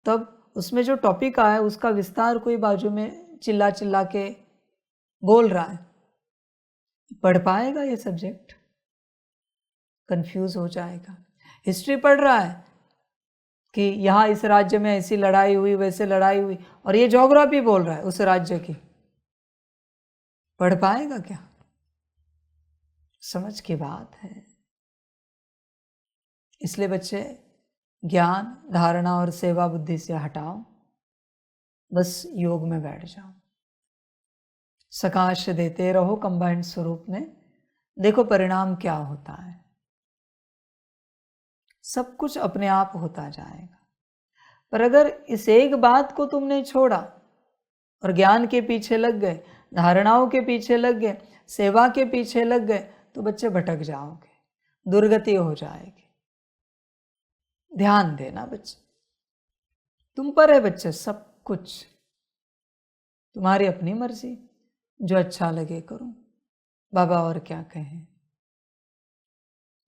तब उसमें जो टॉपिक आया उसका विस्तार कोई बाजू में चिल्ला चिल्ला के बोल रहा है, पढ़ पाएगा ये सब्जेक्ट? कंफ्यूज हो जाएगा। हिस्ट्री पढ़ रहा है कि यहाँ इस राज्य में ऐसी लड़ाई हुई, वैसे लड़ाई हुई, और ये ज्योग्राफी बोल रहा है उस राज्य की, पढ़ पाएगा क्या? समझ की बात है। इसलिए बच्चे ज्ञान, धारणा और सेवा बुद्धि से हटाओ, बस योग में बैठ जाओ, सकाश देते रहो कंबाइंड स्वरूप में। देखो परिणाम क्या होता है, सब कुछ अपने आप होता जाएगा। पर अगर इस एक बात को तुमने छोड़ा और ज्ञान के पीछे लग गए, धारणाओं के पीछे लग गए, सेवा के पीछे लग गए, तो बच्चे भटक जाओगे, दुर्गति हो जाएगी। ध्यान देना बच्चे, तुम पर है बच्चे सब कुछ, तुम्हारी अपनी मर्जी, जो अच्छा लगे करो। बाबा और क्या कहें?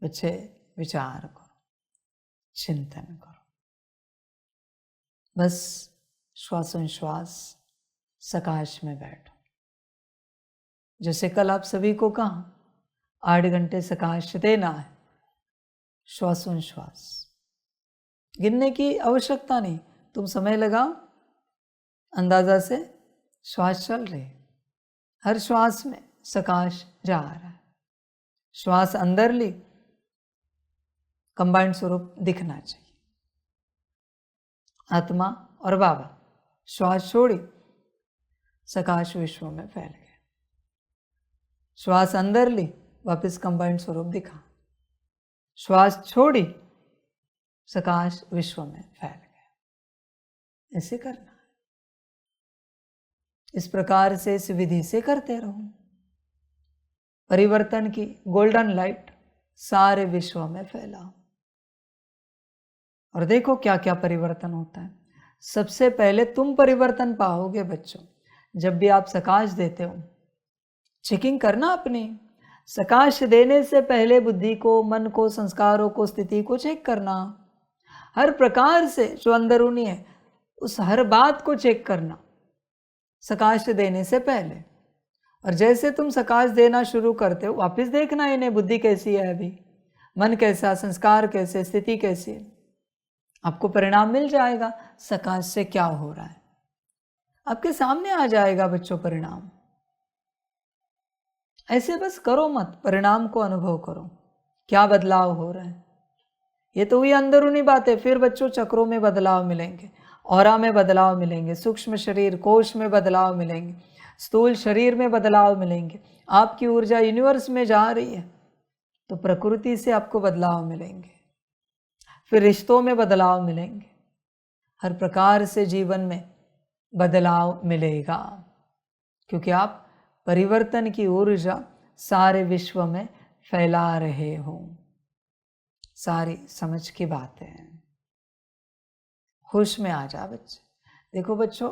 बच्चे विचार करो, चिंतन करो, बस श्वासोच्छ्वास सकाश में बैठो। जैसे कल आप सभी को कहा 8 घंटे सकाश देना है, श्वासोच्छ्वास गिनने की आवश्यकता नहीं, तुम समय लगाओ, अंदाजा से श्वास चल रही, हर श्वास में सकाश जा रहा है। श्वास अंदर ली, कंबाइंड स्वरूप दिखना चाहिए, आत्मा और बाबा। श्वास छोड़ी, सकाश विश्व में फैल गया। श्वास अंदर ली, वापस कंबाइंड स्वरूप दिखा। श्वास छोड़ी, सकाश विश्व में फैल गया। ऐसे करना है, इस प्रकार से इस विधि से करते रहो। परिवर्तन की गोल्डन लाइट सारे विश्व में फैलाओ और देखो क्या क्या परिवर्तन होता है। सबसे पहले तुम परिवर्तन पाओगे बच्चों, जब भी आप सकाश देते हो। चेकिंग करना अपनी, सकाश देने से पहले बुद्धि को, मन को, संस्कारों को, स्थिति को चेक करना। हर प्रकार से जो अंदरूनी है उस हर बात को चेक करना सकाश देने से पहले। और जैसे तुम सकाश देना शुरू करते हो, वापस देखना इन्हें, बुद्धि कैसी है अभी, मन कैसा, संस्कार कैसे, स्थिति कैसी है। आपको परिणाम मिल जाएगा सकाश से क्या हो रहा है, आपके सामने आ जाएगा बच्चों परिणाम। ऐसे बस करो मत, परिणाम को अनुभव करो, क्या बदलाव हो रहा है। ये तो हुई अंदरूनी बातें। फिर बच्चों चक्रों में बदलाव मिलेंगे, ऑरा में बदलाव मिलेंगे, सूक्ष्म शरीर कोश में बदलाव मिलेंगे, स्थूल शरीर में बदलाव मिलेंगे। आपकी ऊर्जा यूनिवर्स में जा रही है तो प्रकृति से आपको बदलाव मिलेंगे, फिर रिश्तों में बदलाव मिलेंगे, हर प्रकार से जीवन में बदलाव मिलेगा, क्योंकि आप परिवर्तन की ऊर्जा सारे विश्व में फैला रहे हो। सारी समझ की बातें हैं। होश में आ जा बच्चे। देखो बच्चों,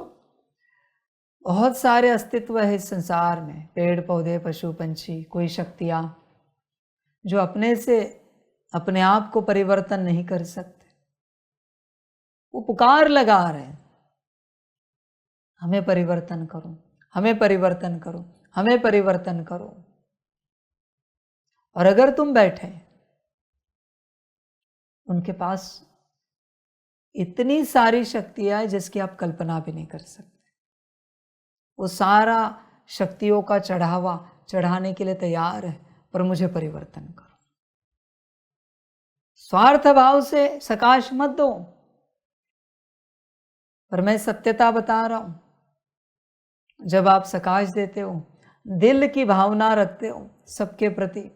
बहुत सारे अस्तित्व है इस संसार में, पेड़ पौधे, पशु पंछी, कोई शक्तियां जो अपने से अपने आप को परिवर्तन नहीं कर सकते। वो पुकार लगा रहे हैं, हमें परिवर्तन करो, हमें परिवर्तन करो, हमें परिवर्तन करो। और अगर तुम बैठे, उनके पास इतनी सारी शक्तियां हैं जिसकी आप कल्पना भी नहीं कर सकते। वो सारा शक्तियों का चढ़ावा चढ़ाने के लिए तैयार है, पर मुझे परिवर्तन करो। स्वार्थ भाव से सकाश मत दो, पर मैं सत्यता बता रहा हूं। जब आप सकाश देते हो, दिल की भावना रखते हो सबके प्रति,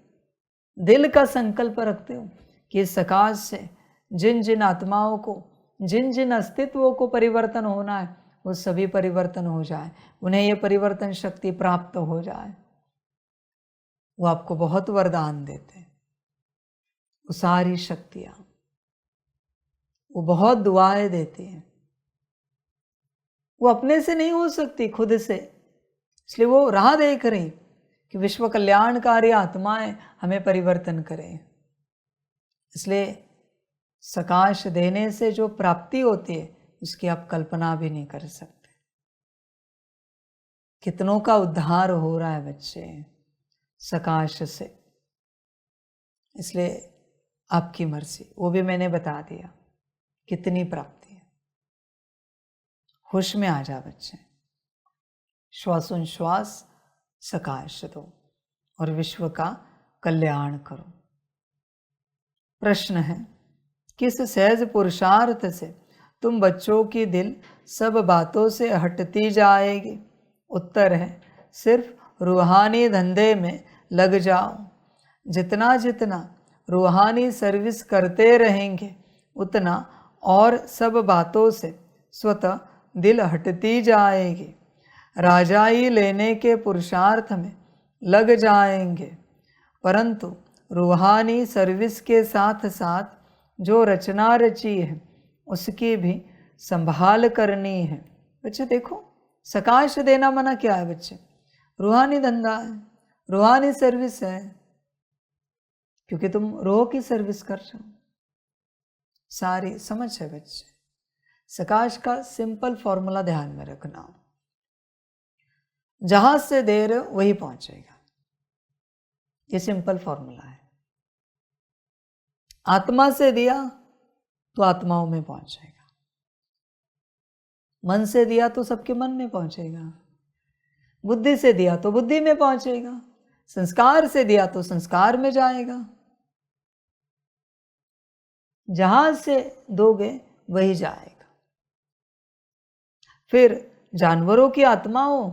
दिल का संकल्प रखते हो कि सकाश से जिन जिन आत्माओं को, जिन जिन अस्तित्वों को परिवर्तन होना है, वो सभी परिवर्तन हो जाए, उन्हें ये परिवर्तन शक्ति प्राप्त हो जाए। वो आपको बहुत वरदान देते हैं, वो सारी शक्तियां, वो बहुत दुआएं देती हैं। वो अपने से नहीं हो सकती, खुद से, इसलिए वो राह देख रही कि विश्व कल्याणकारी आत्माएं हमें परिवर्तन करें। इसलिए सकाश देने से जो प्राप्ति होती है उसकी आप कल्पना भी नहीं कर सकते। कितनों का उद्धार हो रहा है बच्चे सकाश से। इसलिए आपकी मर्जी, वो भी मैंने बता दिया कितनी प्राप्ति है। होश में आ जा बच्चे, श्वासोच्छ्वास सकाश दो और विश्व का कल्याण करो। प्रश्न है, किस सहज पुरुषार्थ से तुम बच्चों की दिल सब बातों से हटती जाएगी? उत्तर है, सिर्फ रूहानी धंधे में लग जाओ। जितना जितना रूहानी सर्विस करते रहेंगे उतना और सब बातों से स्वतः दिल हटती जाएगी। राजाई लेने के पुरुषार्थ में लग जाएंगे, परंतु रूहानी सर्विस के साथ साथ जो रचना रची है उसकी भी संभाल करनी है। बच्चे देखो, सकाश देना मना क्या है बच्चे? रूहानी धंधा है, रूहानी सर्विस है, क्योंकि तुम रूह की सर्विस कर रहे हो। सारी समझ है बच्चे। सकाश का सिंपल फॉर्मूला ध्यान में रखना, जहां से दे रहे हो वही पहुंचेगा। ये सिंपल फॉर्मूला है। आत्मा से दिया तो आत्माओं में पहुंचेगा, मन से दिया तो सबके मन में पहुंचेगा, बुद्धि से दिया तो बुद्धि में पहुंचेगा, संस्कार से दिया तो संस्कार में जाएगा। जहां से दोगे वही जाएगा। फिर जानवरों की आत्माओं,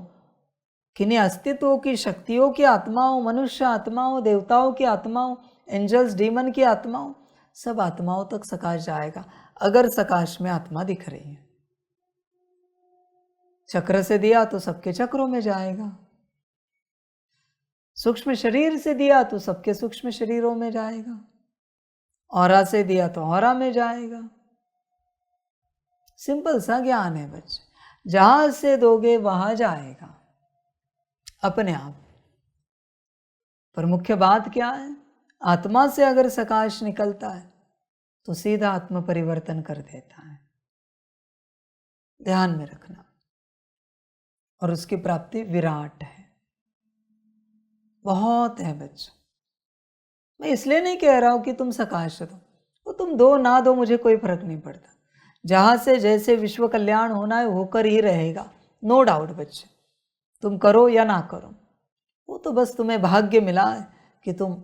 किन्हीं अस्तित्वों की, शक्तियों की आत्माओं, मनुष्य आत्माओं, देवताओं की आत्माओं, एंजल्स, डीमन की आत्माओं, सब आत्माओं तक सकाश जाएगा, अगर सकाश में आत्मा दिख रही है। चक्र से दिया तो सबके चक्रों में जाएगा, सूक्ष्म शरीर से दिया तो सबके सूक्ष्म शरीरों में जाएगा, ऑरा से दिया तो ऑरा में जाएगा। सिंपल सा ज्ञान है बच्चे, जहां से दोगे वहां जाएगा अपने आप। पर मुख्य बात क्या है, आत्मा से अगर सकाश निकलता है तो सीधा आत्म परिवर्तन कर देता है, ध्यान में रखना। और उसकी प्राप्ति विराट है, बहुत है बच्चों। मैं इसलिए नहीं कह रहा हूं कि तुम सकाश दो, वो तुम दो ना दो मुझे कोई फर्क नहीं पड़ता, जहां से जैसे विश्व कल्याण होना है होकर ही रहेगा, नो डाउट बच्चे। तुम करो या ना करो, वो तो बस तुम्हें भाग्य मिला है कि तुम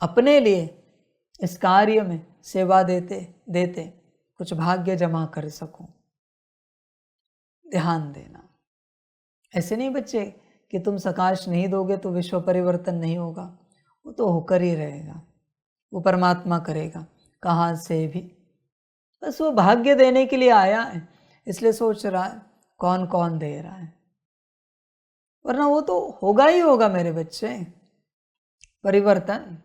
अपने लिए इस कार्य में सेवा देते देते कुछ भाग्य जमा कर सको। ध्यान देना, ऐसे नहीं बच्चे कि तुम सकाश नहीं दोगे तो विश्व परिवर्तन नहीं होगा, वो तो होकर ही रहेगा, वो परमात्मा करेगा कहाँ से भी। बस वो भाग्य देने के लिए आया है, इसलिए सोच रहा है कौन कौन दे रहा है, वरना वो तो होगा ही होगा मेरे बच्चे परिवर्तन।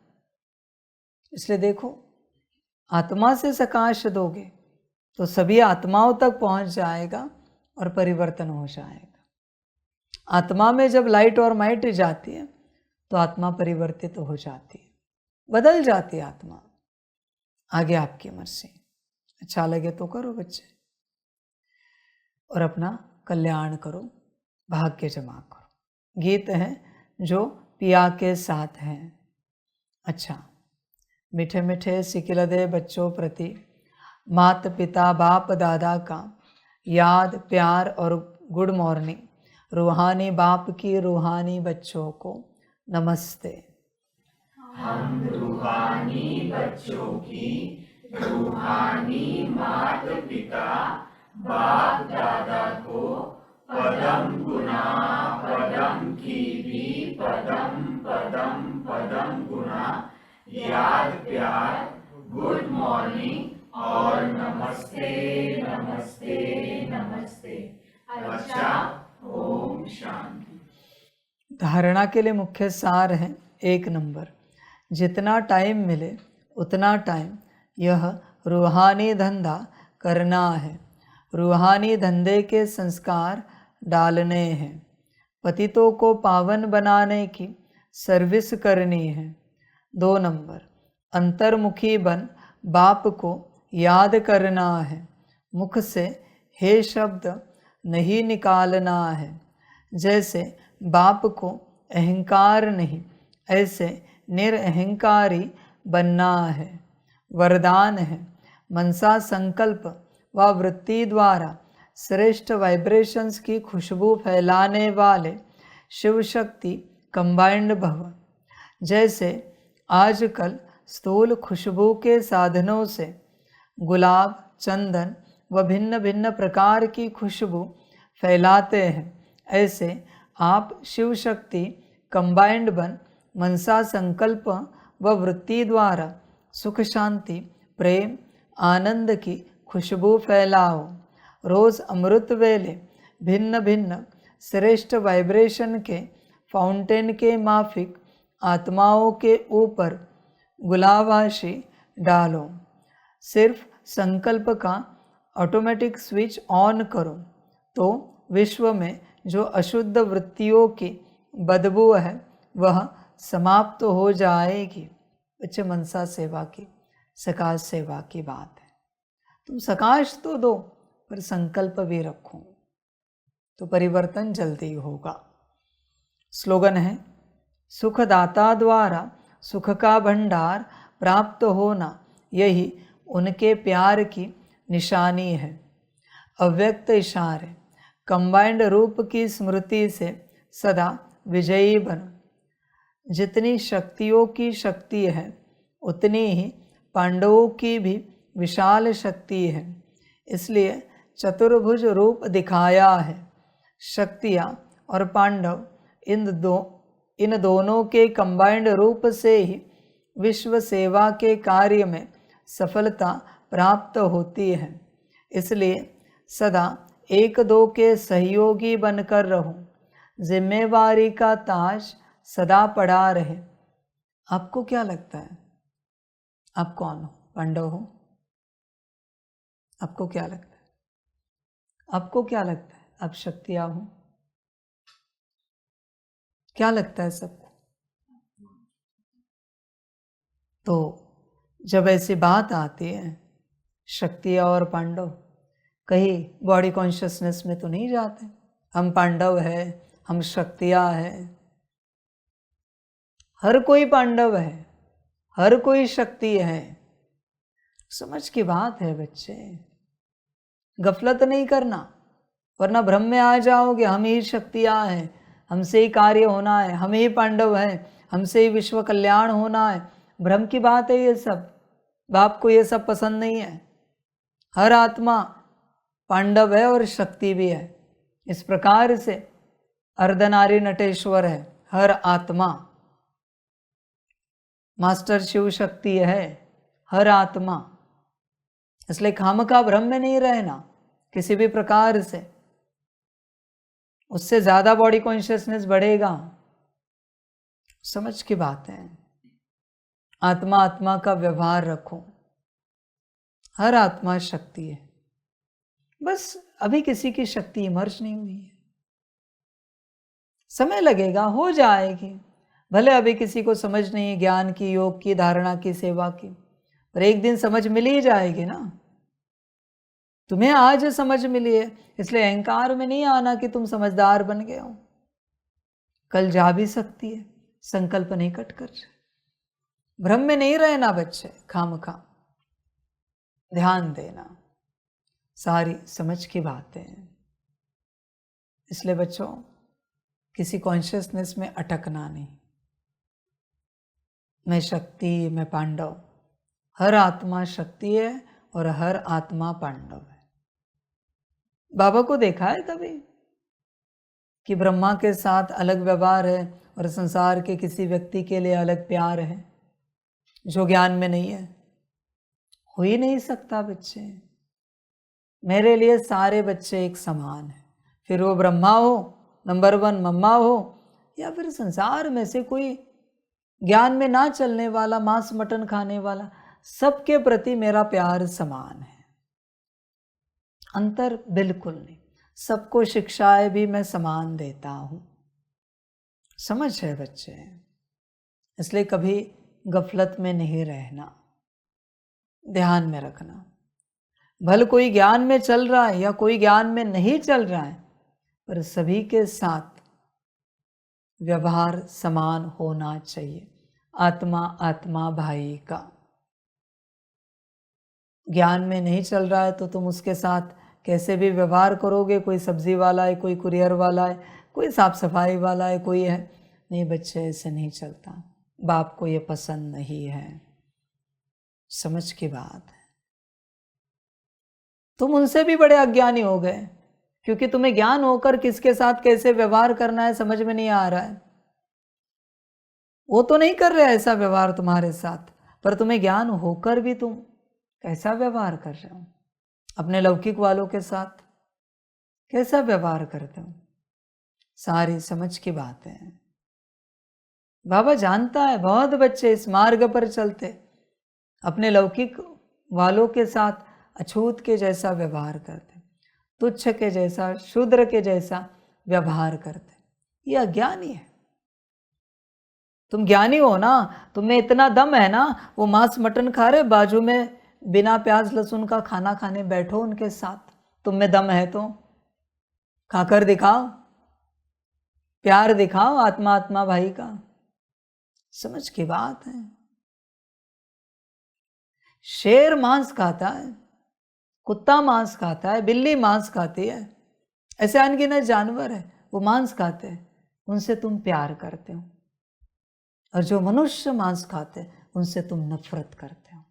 इसलिए देखो, आत्मा से सकाश दोगे तो सभी आत्माओं तक पहुंच जाएगा और परिवर्तन हो जाएगा। आत्मा में जब लाइट और माइट जाती है तो आत्मा परिवर्तित हो जाती है, बदल जाती है आत्मा। आगे आपकी मर्जी, अच्छा लगे तो करो बच्चे, और अपना कल्याण करो, भाग्य जमा करो। गीत है जो पिया के साथ है। अच्छा, मीठे मीठे सिकिलदे बच्चों प्रति मात पिता बाप दादा का याद प्यार और गुड मॉर्निंग। रूहानी बाप की रूहानी बच्चों को नमस्ते। हम रूहानी बच्चों की रूहानी मात पिता बाप दादा को पदम गुना पदम की भी पदम पदम पदम गुना याद प्यार गुड मॉर्निंग और नमस्ते नमस्ते नमस्ते। अच्छा, ओम शांति। धारणा के लिए मुख्य सार है, 1 नंबर, जितना टाइम मिले उतना टाइम यह रूहानी धंधा करना है, रूहानी धंधे के संस्कार डालने हैं, पतितों को पावन बनाने की सर्विस करनी है। 2 नंबर, अंतर्मुखी बन बाप को याद करना है, मुख से हे शब्द नहीं निकालना है। जैसे बाप को अहंकार नहीं, ऐसे निरअहंकारी बनना है। वरदान है, मनसा संकल्प व वृत्ति द्वारा श्रेष्ठ वाइब्रेशंस की खुशबू फैलाने वाले शिव शक्ति कंबाइंड भव। जैसे आजकल स्थूल खुशबू के साधनों से गुलाब, चंदन व भिन्न भिन्न प्रकार की खुशबू फैलाते हैं, ऐसे आप शिव शक्ति कंबाइंड बन मनसा संकल्प व वृत्ति द्वारा सुख शांति प्रेम आनंद की खुशबू फैलाओ। रोज अमृत वेले भिन्न भिन्न श्रेष्ठ वाइब्रेशन के फाउंटेन के माफिक आत्माओं के ऊपर गुलाबाशी डालो। सिर्फ संकल्प का ऑटोमेटिक स्विच ऑन करो तो विश्व में जो अशुद्ध वृत्तियों की बदबू है वह समाप्त हो जाएगी। बच्चे, मनसा सेवा की, सकाश सेवा की बात है। तुम सकाश तो दो पर संकल्प भी रखो तो परिवर्तन जल्दी होगा। स्लोगन है, सुखदाता द्वारा सुख का भंडार प्राप्त होना यही उनके प्यार की निशानी है। अव्यक्त इशारे कंबाइंड रूप की स्मृति से सदा विजयी बनो। जितनी शक्तियों की शक्ति है उतनी ही पांडवों की भी विशाल शक्ति है, इसलिए चतुर्भुज रूप दिखाया है। शक्तियाँ और पांडव इन दोनों के कंबाइंड रूप से ही विश्व सेवा के कार्य में सफलता प्राप्त होती है। इसलिए सदा एक दो के सहयोगी बनकर रहूं, जिम्मेवारी का ताज सदा पड़ा रहे। आपको क्या लगता है, आप कौन हो? पांडव हो? आपको क्या लगता है? आपको क्या लगता है, आप शक्तियां हो? क्या लगता है सबको? तो जब ऐसी बात आती है शक्तियां और पांडव, कहीं बॉडी कॉन्शियसनेस में तो नहीं जाते। हम पांडव है, हम शक्तियां है। हर कोई पांडव है, हर कोई शक्ति है। समझ की बात है बच्चे, गफलत नहीं करना, वरना भ्रम में आ जाओगे। हम ही शक्तियां हैं, हमसे ही कार्य होना है, हम ही पांडव हैं, हमसे ही विश्व कल्याण होना है। भ्रम की बात है ये सब। बाप को ये सब पसंद नहीं है। हर आत्मा पांडव है और शक्ति भी है। इस प्रकार से अर्धनारी नटेश्वर है हर आत्मा, मास्टर शिव शक्ति है हर आत्मा। इसलिए खामखा भ्रम में नहीं रहना किसी भी प्रकार से, उससे ज्यादा बॉडी कॉन्शियसनेस बढ़ेगा। समझ की बात है। आत्मा आत्मा का व्यवहार रखो, हर आत्मा शक्ति है। बस अभी किसी की शक्ति इमर्ज नहीं हुई है, समय लगेगा, हो जाएगी। भले अभी किसी को समझ नहीं, ज्ञान की, योग की, धारणा की, सेवा की, पर एक दिन समझ मिल ही जाएगी ना। तुम्हें आज समझ मिली है, इसलिए अहंकार में नहीं आना कि तुम समझदार बन गए हो। कल जा भी सकती है, संकल्प नहीं कट कर। भ्रम में नहीं रहना बच्चे, खामखा ध्यान देना, सारी समझ की बातें हैं। इसलिए बच्चों किसी कॉन्शियसनेस में अटकना नहीं। मैं शक्ति, मैं पांडव। हर आत्मा शक्ति है और हर आत्मा पांडव है। बाबा को देखा है कभी कि ब्रह्मा के साथ अलग व्यवहार है और संसार के किसी व्यक्ति के लिए अलग प्यार है, जो ज्ञान में नहीं है? हो ही नहीं सकता बच्चे। मेरे लिए सारे बच्चे एक समान हैं, फिर वो ब्रह्मा हो, नंबर 1 मम्मा हो, या फिर संसार में से कोई ज्ञान में ना चलने वाला, मांस मटन खाने वाला, सबके प्रति मेरा प्यार समान है। अंतर बिल्कुल नहीं। सबको शिक्षाएं भी मैं समान देता हूं। समझ है बच्चे? इसलिए कभी गफलत में नहीं रहना, ध्यान में रखना। भले कोई ज्ञान में चल रहा है या कोई ज्ञान में नहीं चल रहा है, पर सभी के साथ व्यवहार समान होना चाहिए। आत्मा आत्मा भाई का। ज्ञान में नहीं चल रहा है तो तुम उसके साथ कैसे भी व्यवहार करोगे। कोई सब्जी वाला है, कोई कुरियर वाला है, कोई साफ सफाई वाला है, कोई है। नहीं बच्चे, ऐसे नहीं चलता। बाप को ये पसंद नहीं है। समझ की बात है। तुम उनसे भी बड़े अज्ञानी हो गए, क्योंकि तुम्हें ज्ञान होकर किसके साथ कैसे व्यवहार करना है समझ में नहीं आ रहा है। वो तो नहीं कर रहे ऐसा व्यवहार तुम्हारे साथ, पर तुम्हें ज्ञान होकर भी तुम कैसा व्यवहार कर रहे हो। अपने लौकिक वालों के साथ कैसा व्यवहार करते हो, सारी समझ की बात है। बाबा जानता है बहुत बच्चे इस मार्ग पर चलते, अपने लौकिक वालों के साथ अछूत के जैसा व्यवहार करते, तुच्छ के जैसा, शूद्र के जैसा व्यवहार करते। ये अज्ञानी है। तुम ज्ञानी हो ना, तुम्हें इतना दम है ना, वो मांस मटन खा रहे, बाजू में बिना प्याज लहसुन का खाना खाने बैठो उनके साथ। तुम में दम है तो खाकर दिखाओ, प्यार दिखाओ आत्मा आत्मा भाई का। समझ की बात है। शेर मांस खाता है, कुत्ता मांस खाता है, बिल्ली मांस खाती है, ऐसे अनगिनत जानवर है, वो मांस खाते हैं, उनसे तुम प्यार करते हो। और जो मनुष्य मांस खाते हैं उनसे तुम नफरत करते हो।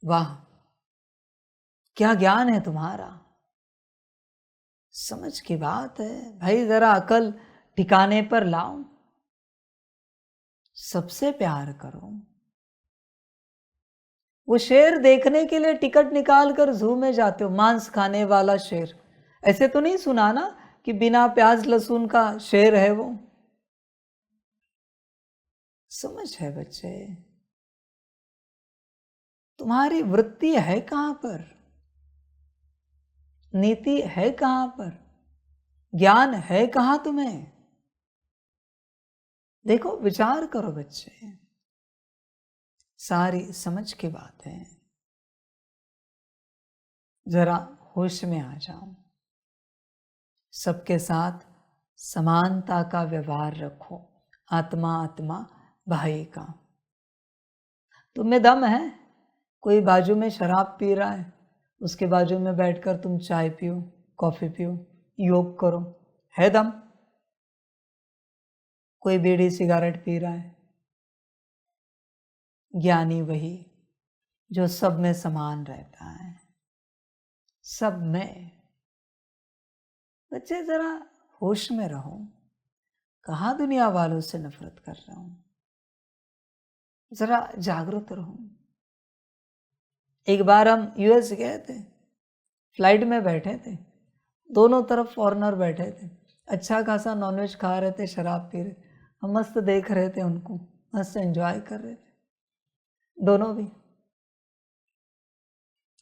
वाह, क्या ज्ञान है तुम्हारा। समझ की बात है भाई। जरा अकल ठिकाने पर लाओ, सबसे प्यार करो। वो शेर देखने के लिए टिकट निकाल कर जू में जाते हो, मांस खाने वाला शेर, ऐसे तो नहीं सुना ना कि बिना प्याज लहसुन का शेर है वो। समझ है बच्चे, तुम्हारी वृत्ति है कहां पर, नीति है कहां पर, ज्ञान है कहां तुम्हें? देखो, विचार करो बच्चे, सारी समझ की बात है। जरा होश में आ जाओ, सबके साथ समानता का व्यवहार रखो, आत्मा आत्मा भाई का। तुम में दम है, कोई बाजू में शराब पी रहा है, उसके बाजू में बैठकर तुम चाय पियो, कॉफी पियो, योग करो, है दम? कोई बीड़ी सिगारेट पी रहा है। ज्ञानी वही जो सब में समान रहता है, सब में। बच्चे जरा होश में रहो, कहाँ दुनिया वालों से नफरत कर रहा हूं, जरा जागरूक रहो। एक बार हम यूएस गए थे, फ्लाइट में बैठे थे, दोनों तरफ फॉरेनर बैठे थे, अच्छा खासा नॉनवेज खा रहे थे, शराब पी रहे, हम मस्त देख रहे थे उनको, मस्त एंजॉय कर रहे थे दोनों भी।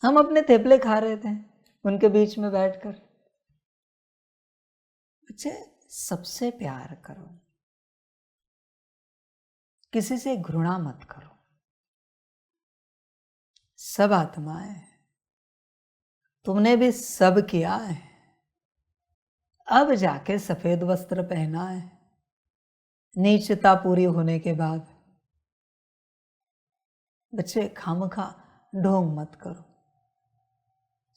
हम अपने थेपले खा रहे थे उनके बीच में बैठकर। बच्चे, सबसे प्यार करो, किसी से घृणा मत करो। सब आत्माएं, तुमने भी सब किया है, अब जाके सफेद वस्त्र पहना है नीचता पूरी होने के बाद। बच्चे, खामखा ढोंग मत करो,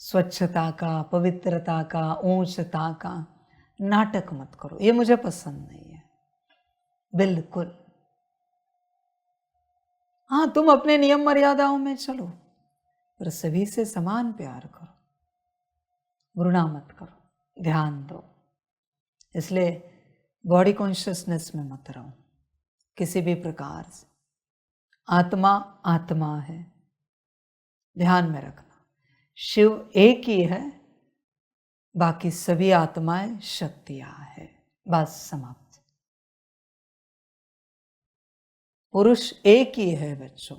स्वच्छता का, पवित्रता का, ऊंचता का नाटक मत करो, ये मुझे पसंद नहीं है बिल्कुल। हाँ, तुम अपने नियम मर्यादाओं में चलो, पर सभी से समान प्यार करो, घृणा मत करो, ध्यान दो। इसलिए बॉडी कॉन्शियसनेस में मत रहो किसी भी प्रकार से। आत्मा आत्मा है, ध्यान में रखना। शिव एक ही है, बाकी सभी आत्माएं शक्तियां है, बस समाप्त। पुरुष एक ही है बच्चों,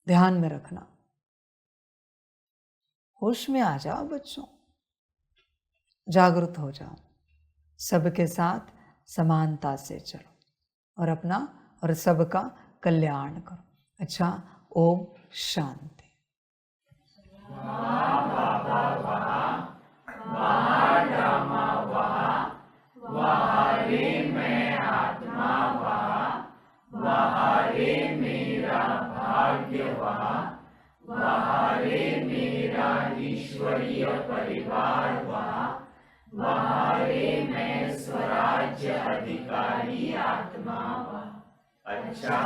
ध्यान में रखना। होश में आ जाओ बच्चों, जागरूक हो जाओ, सबके साथ समानता से चलो और अपना और सबका कल्याण करो। अच्छा, ओम शांति। मैं आत्मा वहाँ रे मेरा भाग्य वहाँ रे मेरा ईश्वरीय परिवार वहाँ रे मैं स्वराज्य अधिकारी आत्मा अच्छा,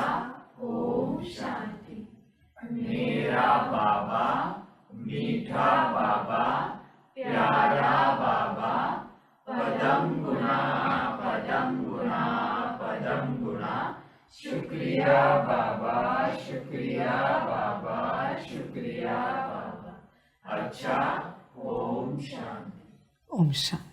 ओम शांति। मेरा बाबा, मीठा बाबा, प्यारा बाबा, पदम गुणा पदम गुणा पदम गुणा, शुक्रिया बाबा, शुक्रिया बाबा, शुक्रिया बाबा। अच्छा, ओम शांति। ओम शांति।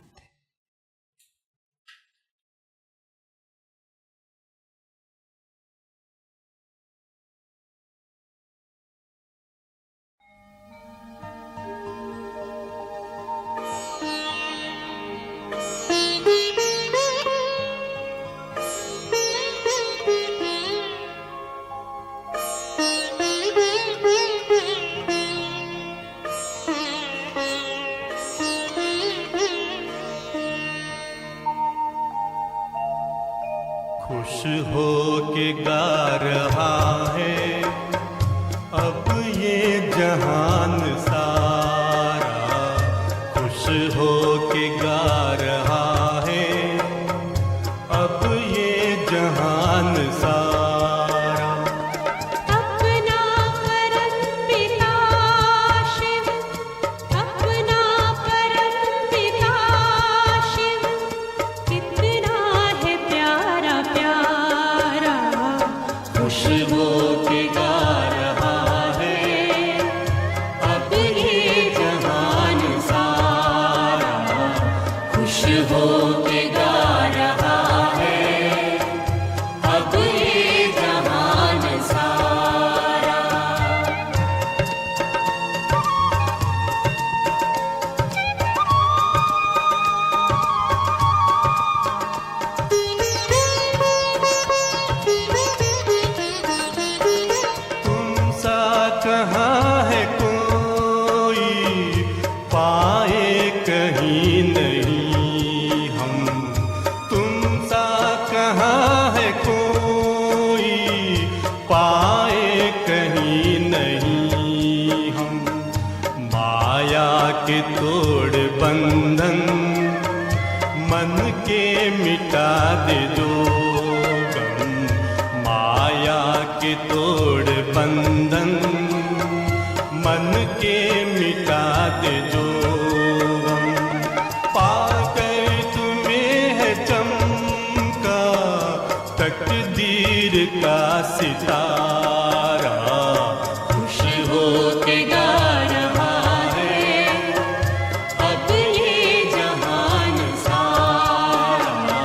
खुश हो के गा रहा है अब ये जहान सारा, खुश हो के गा रहा है अब ये जहान सारा। अपना परम पिता शिव, अपना परम पिता शिव, कितना है प्यारा प्यारा। खुश हो के गा रहा है अब ये जहान सारा, के तोड़ बंधन, मन के मिटा दे जो गम। माया के तोड़ बंधन, मन के मिटा दे जो गम। पाकर तुम्हें है चमका तकदीर का सितारा, खुश हो के गा रहा है अब ये जहान सारा।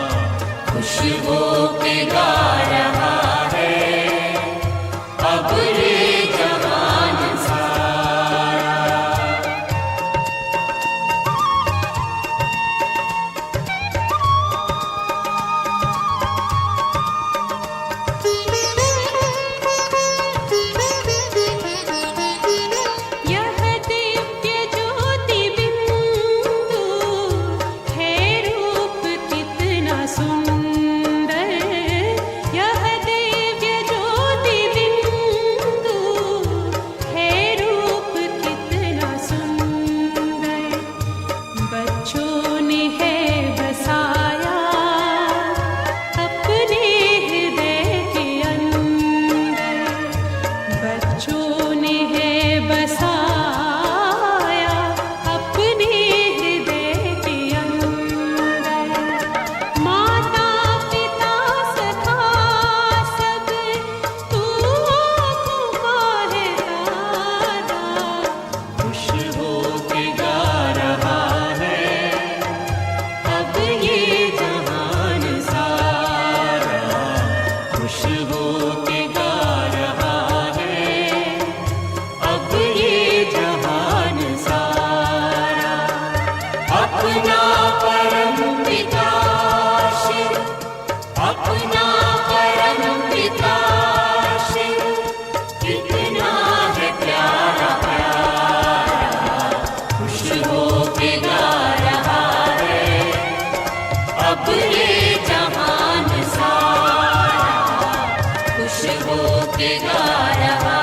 खुश हो के गा रहा है अब ये जहान सारा। यह दिव्य ज्योति बिंदु है रूप कितना सुंदर। यह दिव्य ज्योति बिंदु है रूप कितना सुंदर। बच्चों ने है बसाया अपने हृदय के अंदर। बच्चों ने है बसाया अपने हृदय के अंदर। माता पिता सखा सब तू आँखों का है तारा। खुश हो के गा रहा है अब ये जहान सारा। खुश हो के गा रहा है अब ये जहान सारा। अपना परम पिता शिव, अपना परम पिता शिव, कितना है प्यारा प्यारा। खुश हो के गा रहा है अब ये जहान सारा। खुश हो के गा रहा